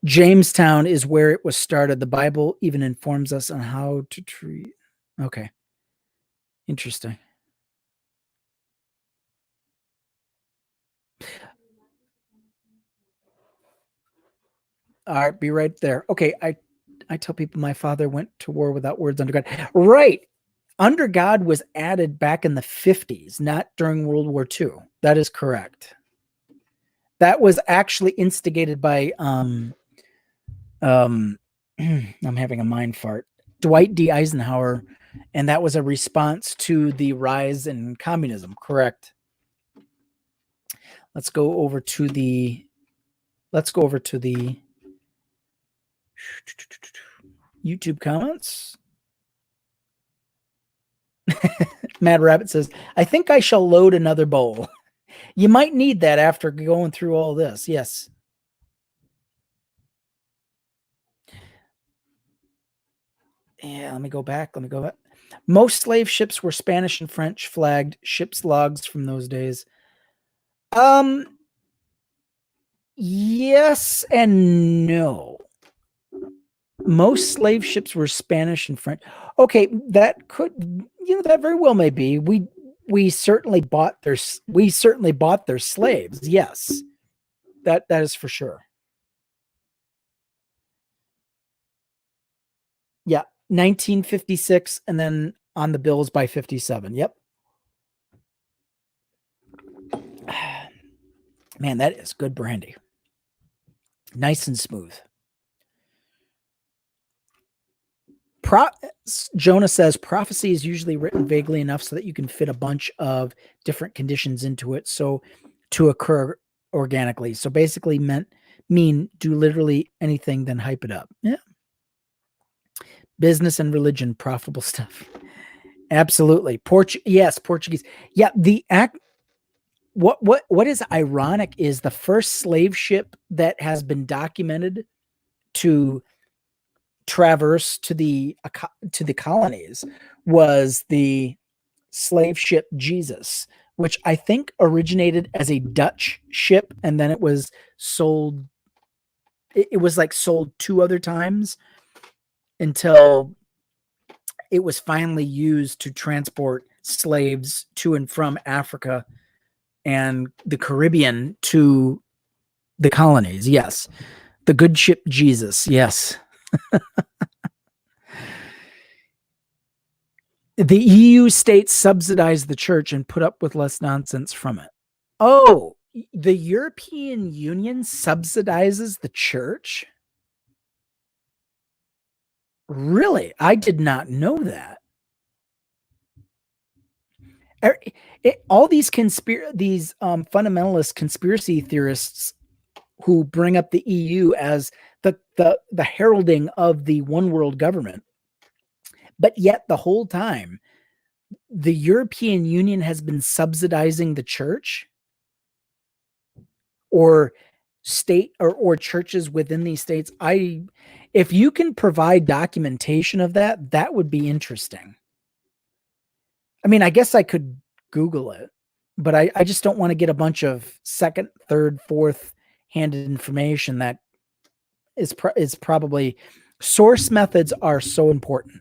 Jamestown is where it was started. The Bible even informs us on how to treat. Okay. Interesting. All right, be right there. Okay, I tell people my father went to war without words under God. Right. Under God was added back in the 50s, not during World War II. That is correct. That was actually instigated by I'm having a mind fart. Dwight D. Eisenhower, and that was a response to the rise in communism. Correct. Let's go over to the YouTube comments. Mad Rabbit says, I think I shall load another bowl. You might need that after going through all this. Yes. Yeah, let me go back. Most slave ships were Spanish and French flagged ships logs from those days. Yes and no. Most slave ships were Spanish and French. Okay, that very well may be. We certainly bought their slaves. Yes. That is for sure. Yeah, 1956 and then on the bills by 57. Yep. Man, that is good brandy. Nice and smooth. Jonah says prophecy is usually written vaguely enough so that you can fit a bunch of different conditions into it so to occur organically. So basically mean do literally anything, then hype it up. Yeah. Business and religion, profitable stuff. Absolutely. Yes, Portuguese. Yeah, what is ironic is the first slave ship that has been documented to traverse to the colonies was the slave ship Jesus, which I think originated as a Dutch ship and then it was sold. It was like sold 2 other times until it was finally used to transport slaves to and from Africa and the Caribbean to the colonies. Yes. The good ship Jesus. Yes. The EU states subsidize the church and put up with less nonsense from it. Oh, the European Union subsidizes the church? Really? I did not know that. All these fundamentalist conspiracy theorists who bring up the EU as the heralding of the one world government, but yet the whole time the European Union has been subsidizing the church or state or churches within these states. If you can provide documentation of that, that would be interesting. I mean, I guess I could Google it, but I just don't want to get a bunch of second, third, fourth handed information that is probably. Source methods are so important.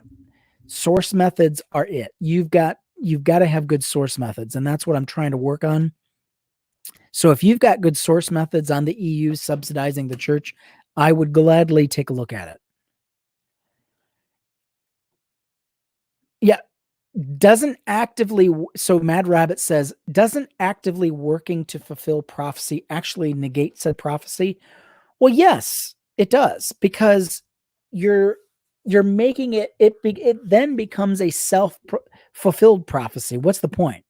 Source methods are it. You've got to have good source methods, and that's what I'm trying to work on. So if you've got good source methods on the EU subsidizing the church, I would gladly take a look at it. Yeah. So Mad Rabbit says, doesn't actively working to fulfill prophecy actually negate said prophecy? Well, yes. It does, because you're making it then becomes a self-fulfilled prophecy. What's the point?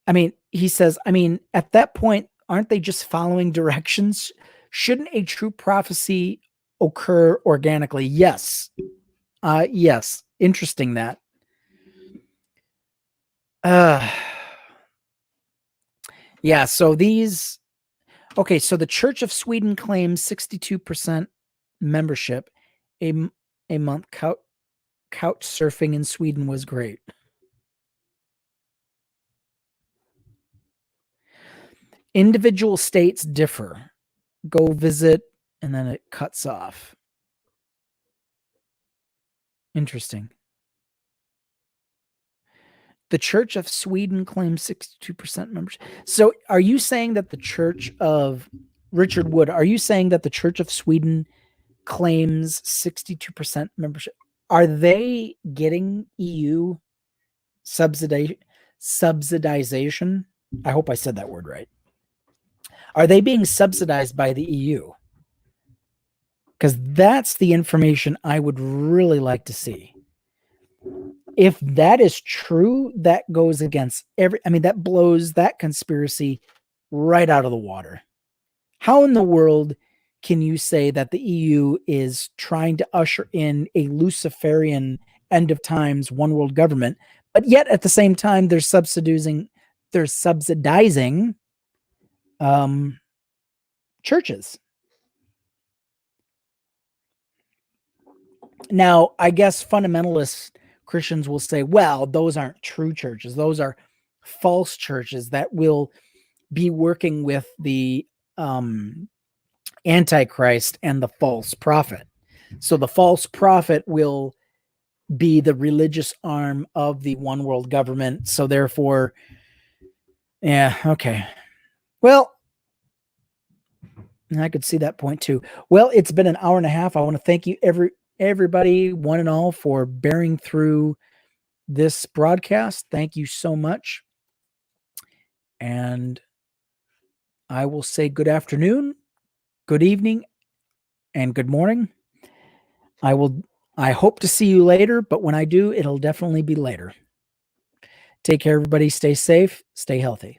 I mean, he says, I mean, at that point, aren't they just following directions? Shouldn't a true prophecy occur organically? Yes. Yes. Interesting that. Uh yeah, so these okay, so the Church of Sweden claims 62% membership. A, a month couch surfing in Sweden was great. Individual states differ. Go visit, and then it cuts off. Interesting. The Church of Sweden claims 62% membership. So are you saying that the Church of Richard Wood, are you saying that the Church of Sweden claims 62% membership? Are they getting EU subsidization? I hope I said that word right. Are they being subsidized by the EU? Because that's the information I would really like to see. If that is true, that goes against that blows that conspiracy right out of the water. How in the world can you say that the EU is trying to usher in a Luciferian end of times one world government, but yet at the same time they're subsidizing churches? Now, I guess fundamentalist Christians will say, well, those aren't true churches. Those are false churches that will be working with the Antichrist and the false prophet. So the false prophet will be the religious arm of the one world government. So therefore, yeah, okay. Well, I could see that point too. Well, it's been an hour and a half. I want to thank you everybody, one and all, for bearing through this broadcast. Thank you so much. And I will say good afternoon, good evening, and good morning. I hope to see you later, but when I do, it'll definitely be later. Take care, everybody. Stay safe, stay healthy.